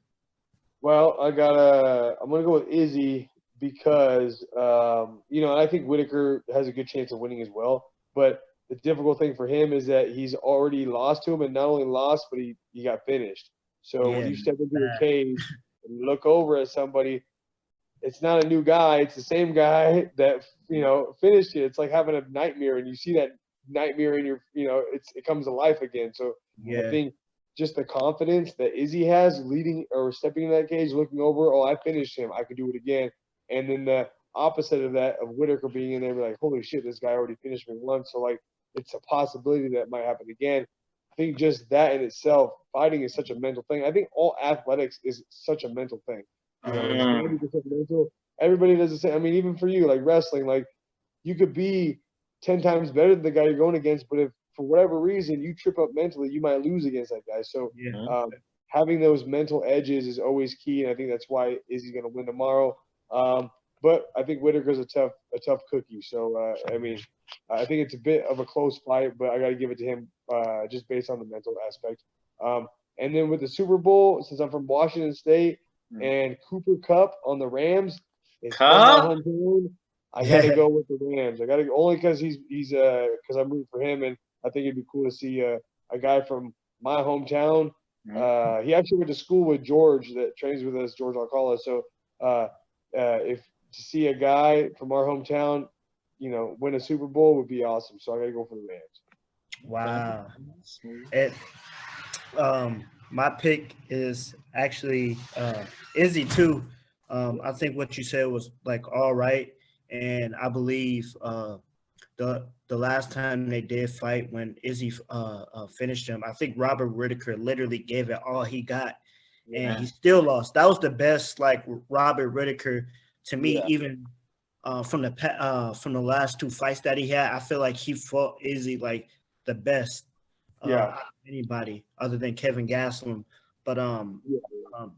Well, I'm gonna go with Izzy because I think Whitaker has a good chance of winning as well. But the difficult thing for him is that he's already lost to him, and not only lost, but he got finished. So when you step into a cage and look over at somebody, it's not a new guy. It's the same guy that finished it. It's like having a nightmare, and you see that nightmare in your it comes to life again. So I think just the confidence that Izzy has leading or stepping in that cage, looking over, oh, I finished him, I could do it again. And then the opposite of that, of Whitaker being in there, be like, holy shit, this guy already finished me once. So like, it's a possibility that might happen again. I think just that in itself, fighting is such a mental thing. I think all athletics is such a mental thing. It's 90% mental. Everybody does the same. I mean, even for you, like wrestling, like you could be 10 times better than the guy you're going against, but if for whatever reason you trip up mentally, you might lose against that guy. So having those mental edges is always key, and I think that's why Izzy's going to win tomorrow. But I think Whitaker's a tough cookie. So I think it's a bit of a close fight, but I got to give it to him just based on the mental aspect. And then with the Super Bowl, since I'm from Washington State and Cooper Kupp on the Rams, it's from my hometown. I got to go with the Rams. I got to only because he's because I'm rooting for him, and I think it'd be cool to see a guy from my hometown. He actually went to school with George that trains with us, George Alcala. So if to see a guy from our hometown, win a Super Bowl would be awesome. So I got to go for the Rams. Wow. And my pick is actually Izzy too. I think what you said was like all right, and I believe the last time they did fight when Izzy finished him, I think Robert Whitaker literally gave it all he got, and he still lost. That was the best like Robert Whitaker to me, even from the last two fights that he had, I feel like he fought Izzy like the best out of anybody other than Kevin Gastelum. But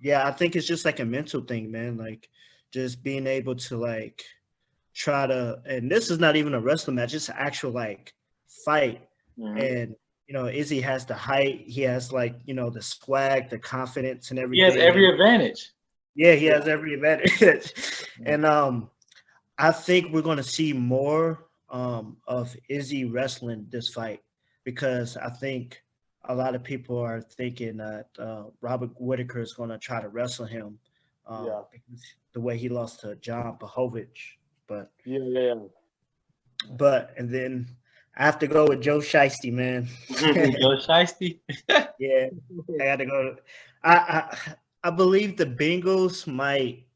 yeah, I think it's just like a mental thing, man. Like just being able to like try to, and this is not even a wrestling match, it's an actual like fight. And Izzy has the height, he has like the swag, the confidence, and everything. He has every advantage. Yeah, he has every advantage. And I think we're gonna see more of Izzy wrestling this fight, because I think a lot of people are thinking that Robert Whitaker is gonna try to wrestle him. Because the way he lost to John Bohovich. But and then I have to go with Joe Shiesty, man. Joe Shiesty? Yeah, I got to go. I believe the Bengals might,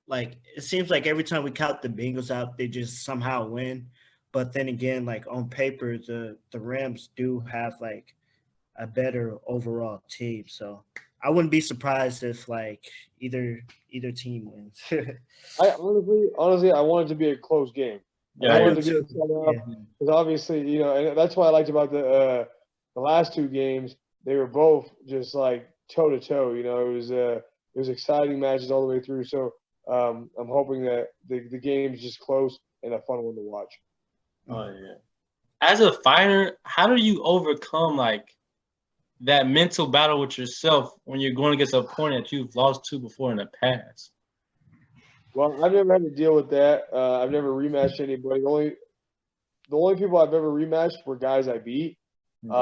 like, it seems like every time we count the Bengals out, they just somehow win. But then again, like on paper, the Rams do have like a better overall team. So I wouldn't be surprised if like either team wins. I honestly, I want it to be a close game. Yeah, I want it to be set up because obviously, and that's what I liked about the last two games. They were both just like toe to toe. It was exciting matches all the way through. So I'm hoping that the game is just close and a fun one to watch. Oh yeah. As a fighter, how do you overcome like that mental battle with yourself when you're going against an opponent that you've lost to before in the past? Well, I've never had to deal with that. I've never rematched anybody. The only people I've ever rematched were guys I beat, and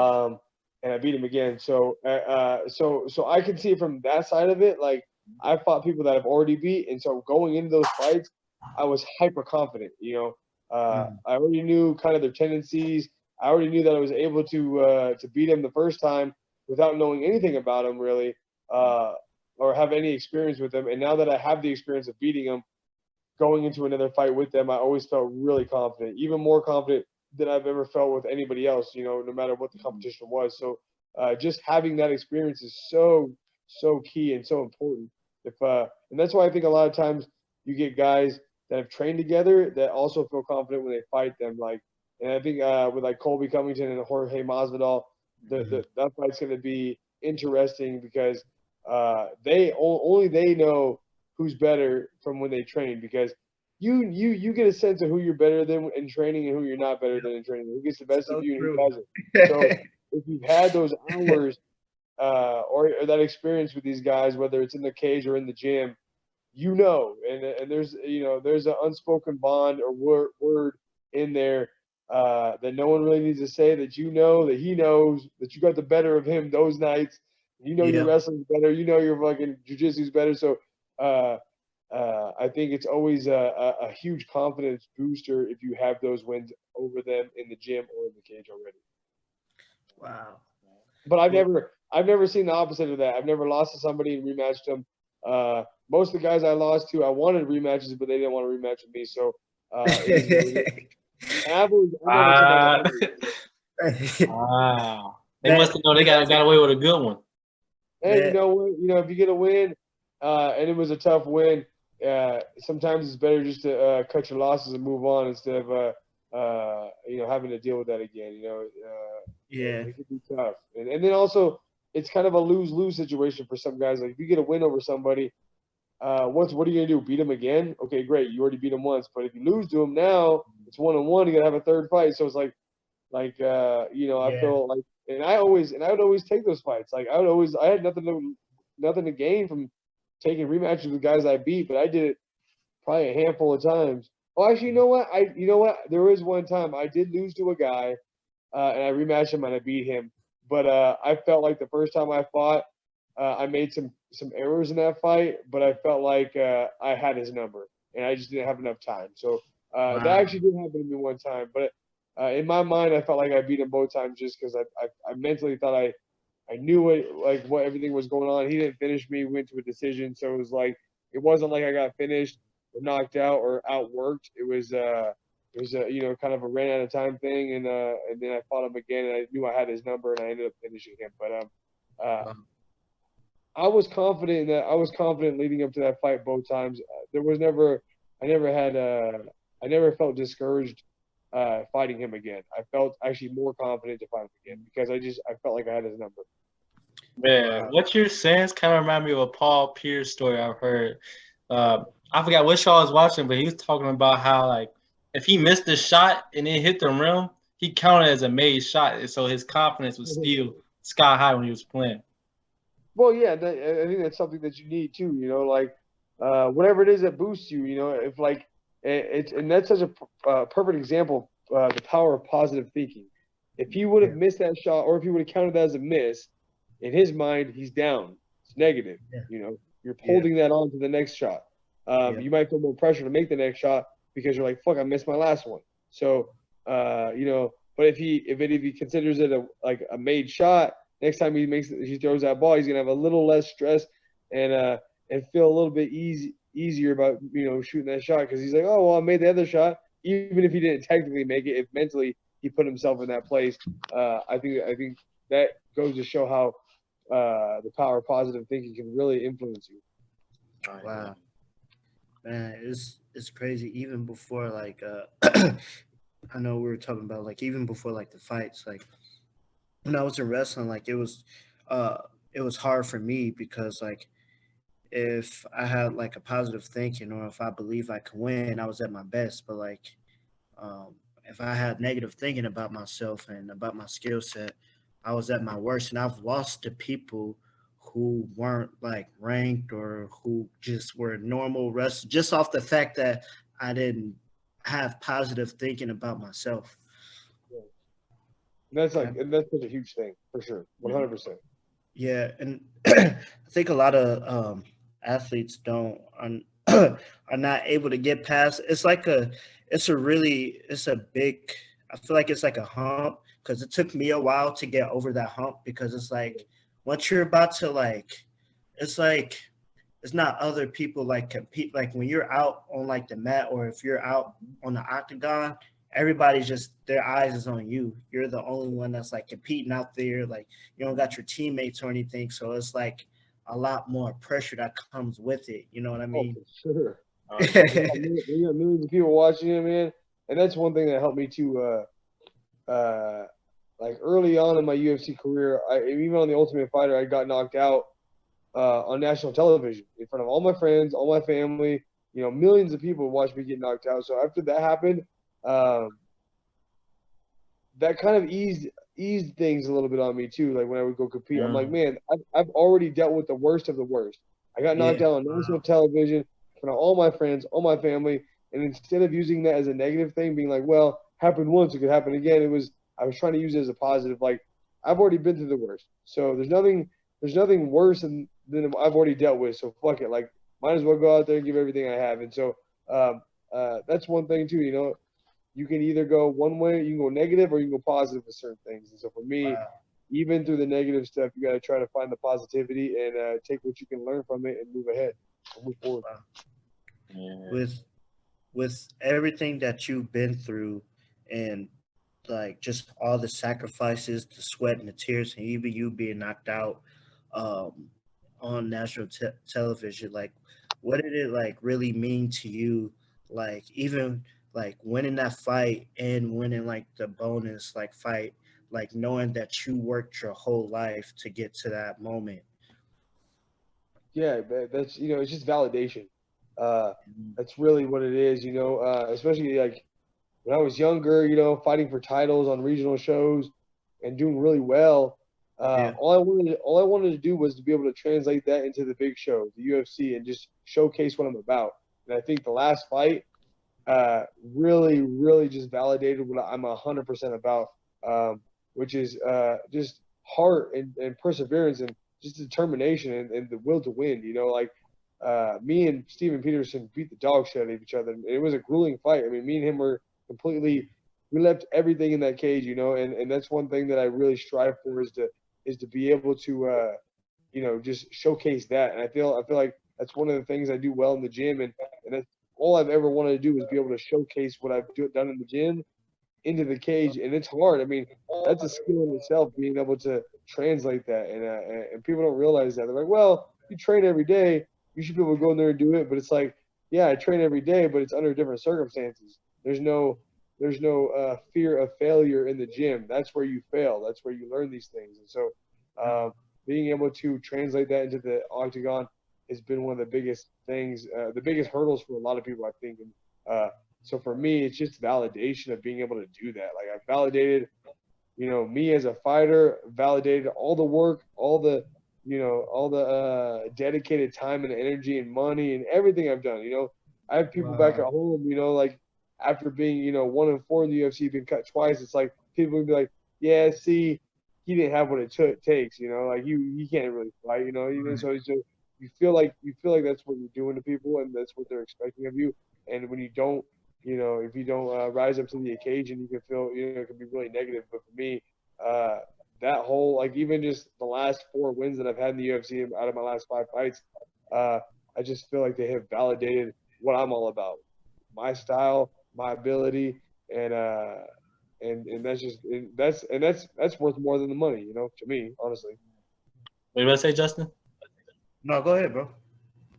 I beat them again. So I can see it from that side of it. Like I fought people that I've already beat, and so going into those fights, I was hyper confident. I already knew kind of their tendencies. I already knew that I was able to beat them the first time without knowing anything about them really, or have any experience with them. And now that I have the experience of beating them, going into another fight with them, I always felt really confident, even more confident than I've ever felt with anybody else, no matter what the competition was. So just having that experience is so key and so important. And that's why I think a lot of times you get guys that have trained together that also feel confident when they fight them. And I think with like Colby Covington and Jorge Masvidal, that fight's going to be interesting because only they know who's better from when they train, because you get a sense of who you're better than in training and who you're not better than in training. Who gets the best of you and who doesn't. So if you've had those hours or that experience with these guys, whether it's in the cage or in the gym, and there's an unspoken bond or word in there that no one really needs to say, that that he knows that you got the better of him those nights. Your wrestling's better. Your fucking jiu-jitsu's better. So I think it's always a huge confidence booster if you have those wins over them in the gym or in the cage already. Wow. But I've never seen the opposite of that. I've never lost to somebody and rematched them. Most of the guys I lost to, I wanted rematches, but they didn't want to rematch with me. So Wow. They must have known they got away with a good one. And if you get a win, and it was a tough win, sometimes it's better just to cut your losses and move on instead of having to deal with that again. It could be tough. And then also it's kind of a lose-lose situation for some guys. Like if you get a win over somebody, what are you gonna do? Beat them again? Okay, great. You already beat them once. But if you lose to them now, it's 1-on-1. You gotta have a third fight. So it's I feel like, and I would always take those fights. Like I had nothing to gain from taking rematches with guys I beat, but I did it probably a handful of times. Oh, actually, you know what? There was one time I did lose to a guy, and I rematched him and I beat him. But I felt like the first time I fought, I made some errors in that fight, but I felt like I had his number, and I just didn't have enough time. So that actually did happen to me one time. But in my mind, I felt like I beat him both times just because I mentally thought I knew what everything was going on. He didn't finish me. We went to a decision, so it was like it wasn't like I got finished or knocked out or outworked. It was kind of a ran out of time thing, and then I fought him again, and I knew I had his number, and I ended up finishing him. But I was confident leading up to that fight both times. There was never I never felt discouraged fighting him again. I felt actually more confident to fight him again because I felt like I had his number. Man, what you're saying kind of remind me of a Paul Pierce story I've heard. I forgot what show I was watching, but he was talking about how like if he missed the shot and it hit the rim, he counted as a made shot, and so his confidence was still sky high when he was playing. Well, yeah, I think that's something that you need too. Like whatever it is that boosts you. If like and that's such a perfect example of the power of positive thinking. If he would have missed that shot, or if he would have counted that as a miss, in his mind, he's down. It's negative. Yeah. You're holding that on to the next shot. You might feel more pressure to make the next shot because you're like, fuck, I missed my last one. So, but if he considers it a made shot, next time he throws that ball, he's gonna have a little less stress and feel a little bit easier about shooting that shot because he's like, oh well, I made the other shot, even if he didn't technically make it. If mentally he put himself in that place, I think that goes to show how the power of positive thinking can really influence you. Wow, man, it's crazy. Even before like I know we were talking about like even before like the fights, like when I was in wrestling, like it was hard for me because like if I had like a positive thinking or if I believe I can win, I was at my best. But like if I had negative thinking about myself and about my skill set, I was at my worst. And I've lost to people who weren't like ranked or who just were normal wrestlers just off the fact that I didn't have positive thinking about myself. That's that's such a huge thing for sure, 100%. Yeah, and I think a lot of athletes are not able to get past. It's a big. I feel like it's like a hump because it took me a while to get over that hump because it's like once you're about to it's not other people like compete. Like when you're out on like the mat or if you're out on the octagon, everybody's just their eyes is on you. You're the only one that's like competing out there. Like you don't got your teammates or anything. So it's like a lot more pressure that comes with it. You know what I mean? Oh, for sure. You got millions of people watching it, man. And that's one thing that helped me too. Like early on in my UFC career, even on the Ultimate Fighter, I got knocked out on national television in front of all my friends, all my family. Millions of people watched me get knocked out. So after that happened, that kind of eased things a little bit on me too. Like when I would go compete, I'm like, man, I've already dealt with the worst of the worst. I got knocked out on national television in front of all my friends, all my family, and instead of using that as a negative thing, being like, well, happened once, it could happen again. I was trying to use it as a positive. Like I've already been through the worst, so there's nothing worse than I've already dealt with. So fuck it, like might as well go out there and give everything I have. And so that's one thing too. You can either go one way, you can go negative, or you can go positive with certain things. And so for me, even through the negative stuff, you got to try to find the positivity and take what you can learn from it and move ahead, and move forward. With everything that you've been through, and like just all the sacrifices, the sweat and the tears, and even you being knocked out on national television, like what did it like really mean to you? Like even like winning that fight and winning like the bonus like fight, like knowing that you worked your whole life to get to that moment. Yeah, that's it's just validation. That's really what it is. Especially like when I was younger, fighting for titles on regional shows and doing really well. All I wanted to do was to be able to translate that into the big show, the UFC, and just showcase what I'm about. And I think the last fight really, really just validated what I'm 100% about, which is just heart and perseverance and just determination and the will to win. Me and Steven Peterson beat the dog shit out of each other. It was a grueling fight. I mean, me and him were we left everything in that cage, and that's one thing that I really strive for is to be able to, just showcase that. And I feel like that's one of the things I do well in the gym, and that's all I've ever wanted to do is be able to showcase what I've done in the gym into the cage. And it's hard. I mean, that's a skill in itself, being able to translate that. And people don't realize that. They're like, well, you train every day, you should be able to go in there and do it. But it's like, yeah, I train every day, but it's under different circumstances. There's no fear of failure in the gym. That's where you fail. That's where you learn these things. And so, being able to translate that into the octagon has been one of the biggest things, the biggest hurdles for a lot of people, I think. And so for me, it's just validation of being able to do that. Like I validated, me as a fighter, validated all the work, all the dedicated time and energy and money and everything I've done. I have people back at home, like after being, 1-4 in the UFC, being cut twice, it's like people would be like, yeah, see, he didn't have what it takes, like you can't really fight, so you feel like that's what you're doing to people and that's what they're expecting of you. And when you don't, if you don't rise up to the occasion, you can feel, it can be really negative. But for me, that whole, like even just the last 4 wins that I've had in the UFC out of my last 5 fights, I just feel like they have validated what I'm all about, my style, my ability, and that's just that's worth more than the money, to me, honestly. What you about to say, Justin? No, go ahead, bro.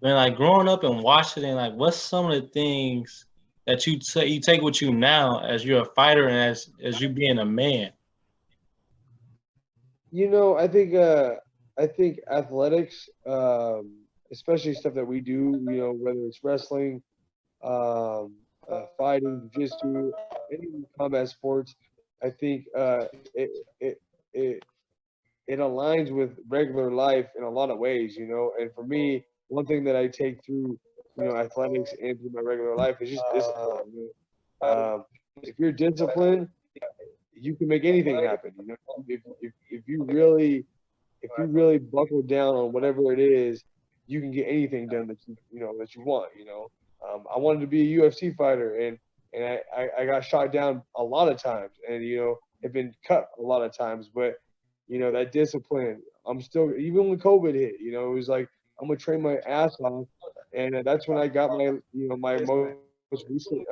Man, like growing up and watching it, like what's some of the things that you take with you now as you're a fighter and as you being a man? I think athletics, especially stuff that we do, whether it's wrestling, fighting, jiu-jitsu, any combat sports, I think it, it it it aligns with regular life in a lot of ways, And for me, one thing that I take through, athletics and through my regular life is just discipline. If you're disciplined, you can make anything happen. If you really buckle down on whatever it is, you can get anything done that you want. I wanted to be a UFC fighter, and I got shot down a lot of times, and have been cut a lot of times, but that discipline. I'm still, even when COVID hit, it was like I'm gonna train my ass off, and that's when I got my most recent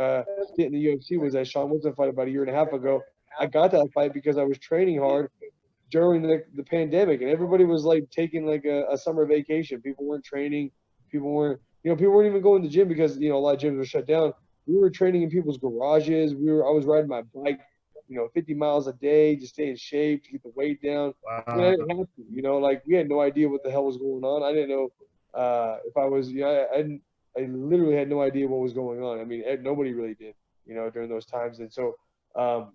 hit in the UFC was that Sean Woodson fight about a year and a half ago. I got that fight because I was training hard during the pandemic, and everybody was like taking like a summer vacation. People weren't training. People weren't even going to the gym because a lot of gyms were shut down. We were training in people's garages. I was riding my bike, 50 miles a day to stay in shape, to get the weight down. I mean, I didn't have to, like we had no idea what the hell was going on. I didn't know if I was, I literally had no idea what was going on. I mean, nobody really did, during those times. And so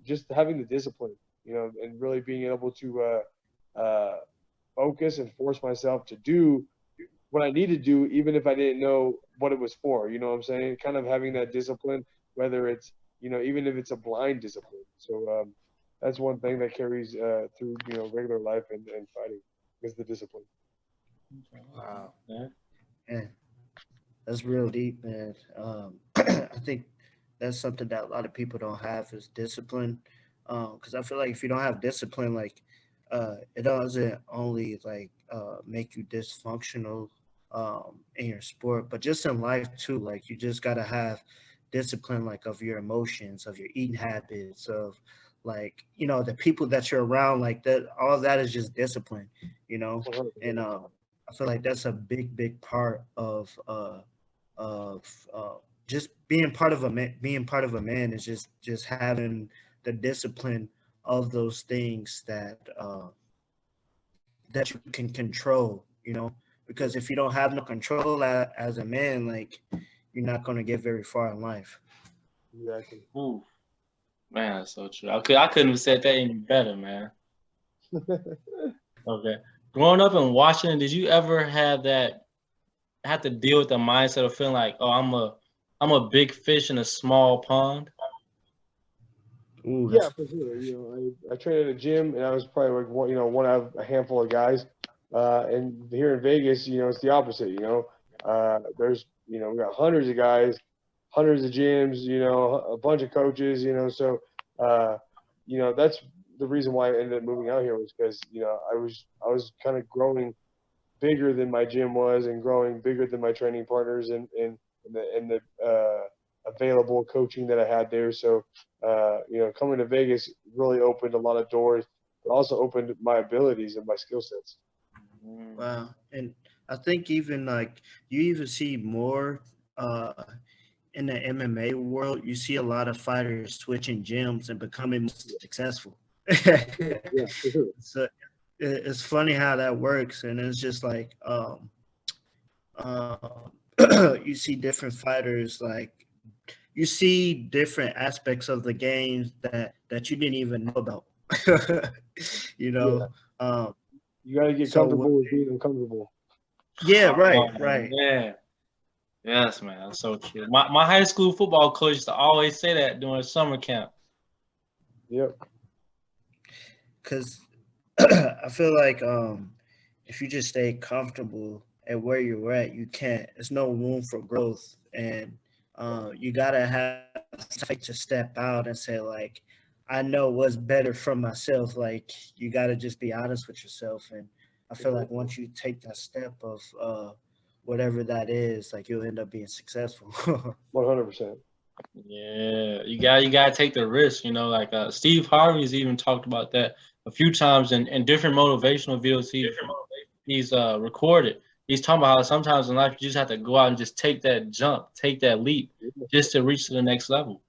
just having the discipline, and really being able to focus and force myself to do what I need to do, even if I didn't know what it was for. You know what I'm saying? Kind of having that discipline, whether it's, even if it's a blind discipline. So that's one thing that carries through, regular life and fighting is the discipline. Wow. Yeah. That's real deep, man. I think that's something that a lot of people don't have is discipline. Because I feel like if you don't have discipline, like it doesn't only like make you dysfunctional in your sport, but just in life too. Like you just gotta have discipline, like of your emotions, of your eating habits, of like the people that you're around. Like that, all of that is just discipline, And I feel like that's a big part of just being part of a man. Being part of a man is just having the discipline of those things that you can control, because if you don't have no control as a man, like you're not going to get very far in life. Exactly. Ooh, man, that's so true. I couldn't have said that any better, man. Okay. Growing up in Washington, did you ever have to deal with the mindset of feeling like, oh, I'm a big fish in a small pond? Ooh, yeah, for sure. I trained at a gym, and I was probably like one out of a handful of guys. And here in Vegas, it's the opposite. There's we got hundreds of guys, hundreds of gyms, a bunch of coaches. So that's the reason why I ended up moving out here was because I was kind of growing bigger than my gym was and growing bigger than my training partners and the available coaching that I had there. So, coming to Vegas really opened a lot of doors, but also opened my abilities and my skill sets. Wow. And I think even like you even see more uh, in the MMA world, you see a lot of fighters switching gyms and becoming successful. Yeah, for sure. So it's funny how that works, and it's just like uh, you see different fighters, like you see different aspects of the games that you didn't even know about. you Yeah, know, um, you got to get so comfortable with being uncomfortable. yeah, right, Oh, right. yeah. Yes, man. That's so true. My high school football coach used to always say that during summer camp. Yep. Because I feel like if you just stay comfortable at where you're at, you can't. There's no room for growth, and you gotta have to step out and say like, I know what's better for myself. Like you gotta just be honest with yourself, and I feel like once you take that step of whatever that is, like you'll end up being successful. 100%. Yeah, you gotta take the risk. You know, like Steve Harvey's even talked about that a few times in different motivational videos he's recorded. He's talking about how sometimes in life you just have to go out and just take that jump, take that leap, just to reach to the next level.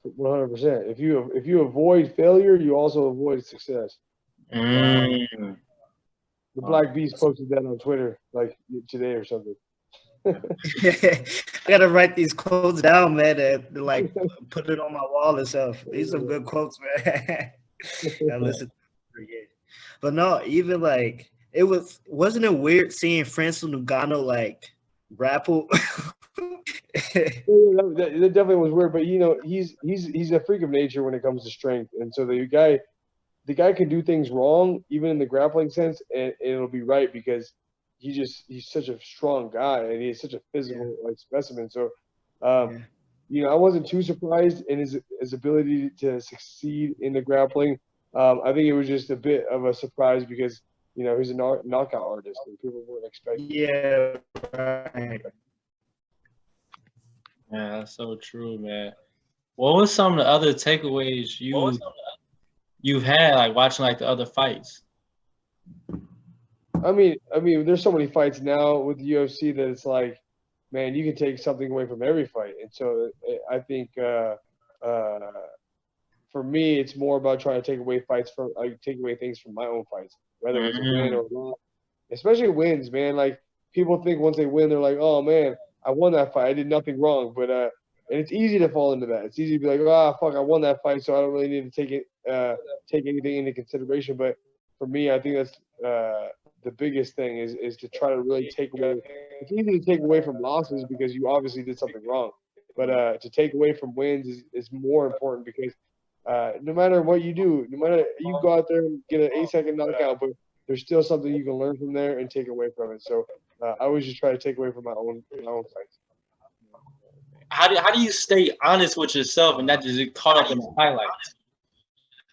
100%. If you avoid failure, you also avoid success. Mm. The Black Beast posted that on Twitter like today or something. I gotta write these quotes down, man, and like put it on my wall and stuff. These are good quotes, man. I listen to it again. But no, even like wasn't it weird seeing Francis Ngannou like grapple? That definitely was weird, but you know he's a freak of nature when it comes to strength, and so the guy can do things wrong even in the grappling sense, and it'll be right because he's such a strong guy and he's such a physical like specimen. So, Yeah. you know, I wasn't too surprised in his ability to succeed in the grappling. I think it was just a bit of a surprise because you know he's a knockout artist and people weren't expecting. Yeah, right. Yeah, that's so true, man. What was some of the other takeaways you've had like watching like the other fights? I mean, there's so many fights now with the UFC that it's like, man, you can take something away from every fight, and so I think uh, for me, it's more about trying to take away fights from, like, take away things from my own fights, whether it's a win or not. Especially wins, man. Like people think once they win, they're like, oh man, I won that fight. I did nothing wrong. But and it's easy to fall into that. It's easy to be like, ah, fuck, I won that fight, so I don't really need to take anything into consideration. But for me, I think that's the biggest thing is to try to really take away. It's easy to take away from losses because you obviously did something wrong. But to take away from wins is more important because no matter what you do, no matter you go out there and get an 8-second knockout, but there's still something you can learn from there and take away from it. So I always just try to take away from my own fights. How do you stay honest with yourself and not just get caught up in the highlights?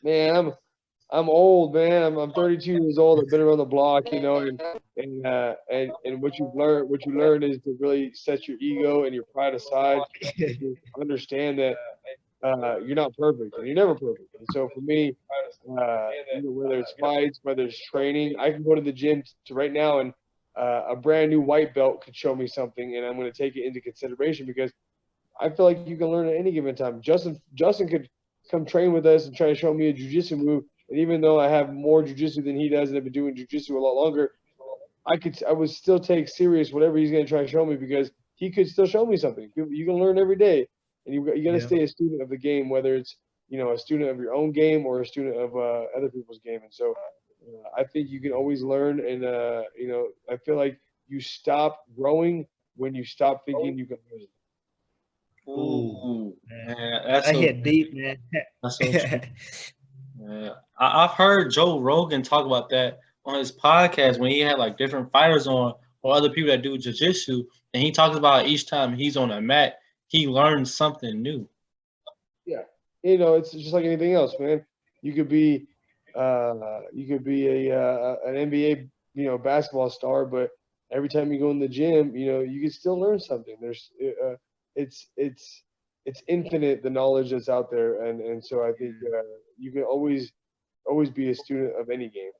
Man, I'm old, man. I'm 32 years old. I've been around the block, you know, and what you learn is to really set your ego and your pride aside, and just understand that you're not perfect and you're never perfect. And so for me, you know, whether it's fights, whether it's training, I can go to the gym to right now and a brand new white belt could show me something, and I'm going to take it into consideration because I feel like you can learn at any given time. Justin could come train with us and try to show me a jujitsu move, and even though I have more jujitsu than he does and I've been doing jujitsu a lot longer, I would still take serious whatever he's going to try to show me because he could still show me something. You can learn every day, and you got to Yeah. stay a student of the game, whether it's you know a student of your own game or a student of other people's game. And so I think you can always learn, and you know I feel like you stop growing when you stop thinking you can learn. Ooh, Man. man, I hit deep, man. that's so true. Yeah. I've heard Joe Rogan talk about that on his podcast when he had like different fighters on or other people that do jiu-jitsu, and he talks about each time he's on a mat, he learns something new. Yeah, you know it's just like anything else, man. You could be an NBA basketball star, but every time you go in the gym, you know you can still learn something. It's it's it's infinite the knowledge that's out there, and so I think you can always be a student of any game.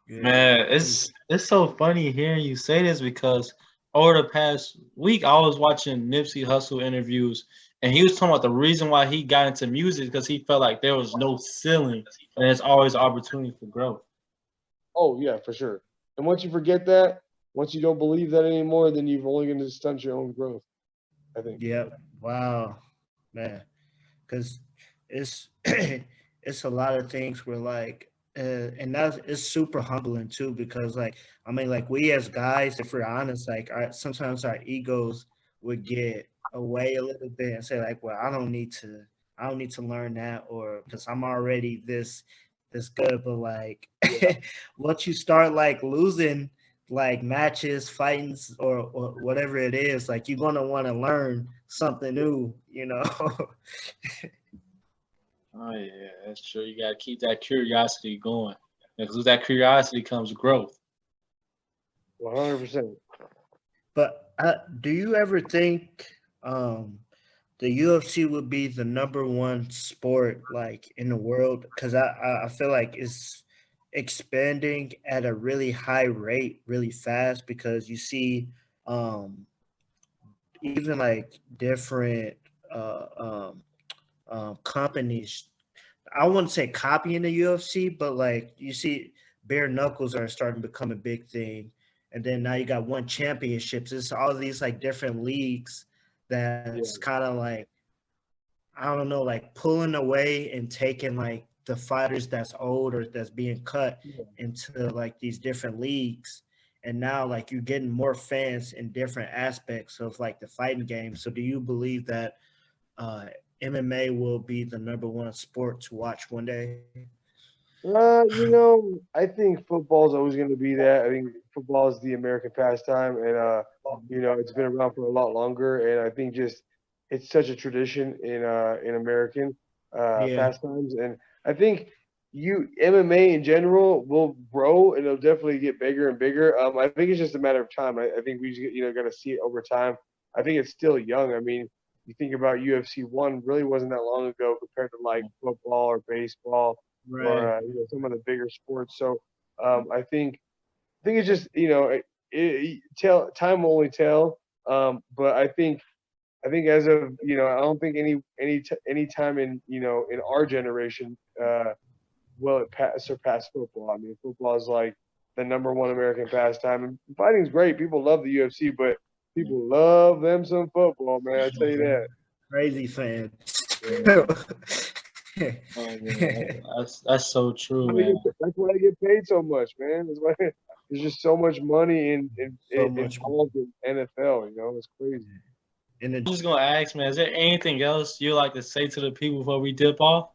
Man, it's so funny hearing you say this because over the past week, I was watching Nipsey Hussle interviews, and he was talking about the reason why he got into music because he felt like there was no ceiling, and there's always opportunity for growth. Oh yeah, for sure. And once you forget that, once you don't believe that anymore, then you're only going to stunt your own growth, I think. Yep. Wow, man. Because it's it's a lot of things where like and that's it's super humbling too because like I mean like we as guys, if we're honest, like sometimes our egos would get away a little bit and say like, well, I don't need to learn that or because I'm already this good, but like Yeah. once you start like losing like matches, fights, or whatever it is, like you're gonna want to learn something new, you know. Oh yeah, that's true. You gotta keep that curiosity going, because with that curiosity comes growth. 100%. But do you ever think the UFC would be the number one sport like in the world? Because I feel like it's expanding at a really high rate, really fast. Because you see, even like different uh, um, companies. I wouldn't say copying the UFC, but like you see, bare knuckles are starting to become a big thing, and then now you got one championships. It's all these like different leagues Yeah. that's kind of like I don't know, like pulling away and taking like the fighters that's old or that's being cut Yeah. into like these different leagues. And now like you're getting more fans in different aspects of like the fighting game. So do you believe that uh, MMA will be the number one sport to watch one day? I think football is always going to be that. I think football is the American pastime, and it's been around for a lot longer. And I think just it's such a tradition in American Yeah, pastimes, and I think MMA in general will grow, and it'll definitely get bigger and bigger. I think it's just a matter of time. I think we just got to see it over time. I think it's still young. I mean, you think about UFC one, really wasn't that long ago compared to like football or baseball or right. some of the bigger sports. So I think it's just time will only tell. But I think as of I don't think any time in our generation will it surpass football. I mean, football is like the number one American pastime, and fighting's great. People love the UFC, but people love them some football, man. I tell you that. Crazy fan. Yeah. Oh yeah, that's so true, man. That's why they get paid so much, man. That's why there's just so much money So much. involved in NFL. It's crazy. In I'm the just gonna ask, man, is there anything else you like to say to the people before we dip off?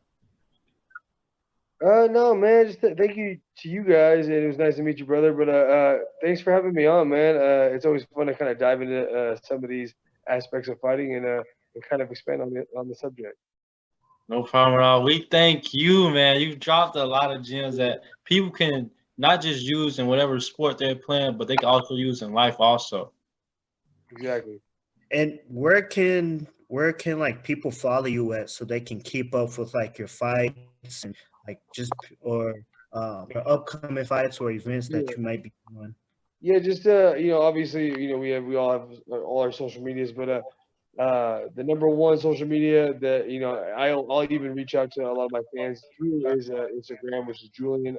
No, man. Just thank you to you guys, and it was nice to meet you, brother. But thanks for having me on, man. It's always fun to kind of dive into some of these aspects of fighting and kind of expand on the subject. No problem at all. We thank you, man. You've dropped a lot of gems that people can not just use in whatever sport they're playing, but they can also use in life also. Exactly. and where can like people follow you at so they can keep up with like your fights and like just or your upcoming fights or events that Yeah. you might be doing? Yeah, just obviously, we all have all our social medias, but the number one social media that I'll even reach out to a lot of my fans through is Instagram, which is Julian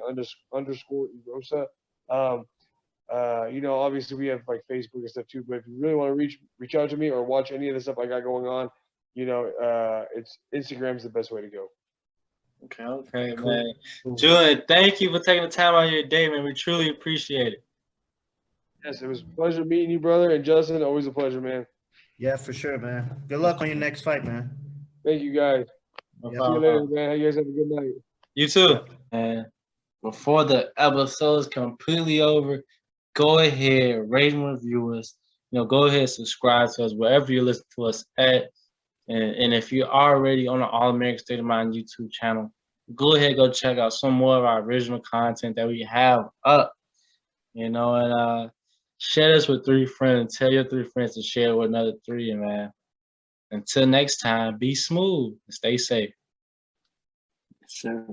underscore Erosa. Um, obviously we have like Facebook and stuff too, but if you really want to reach out to me or watch any of the stuff I got going on, it's Instagram's the best way to go. Okay, Cool. man. Julian, thank you for taking the time out of your day, man. We truly appreciate it. Yes, it was a pleasure meeting you, brother, and Justin, always a pleasure, man. Yeah, for sure, man. Good luck on your next fight, man. Thank you guys. No Yep. See you problem. later, man. You guys have a good night. You too. Yep. And before the episode is completely over, go ahead, rate and review us. Go ahead and subscribe to us wherever you listen to us at. And if you're already on the All American State of Mind YouTube channel, go ahead, go check out some more of our original content that we have up. And share this with 3 friends. Tell your 3 friends to share with another 3, man. Until next time, be smooth and stay safe. Sure.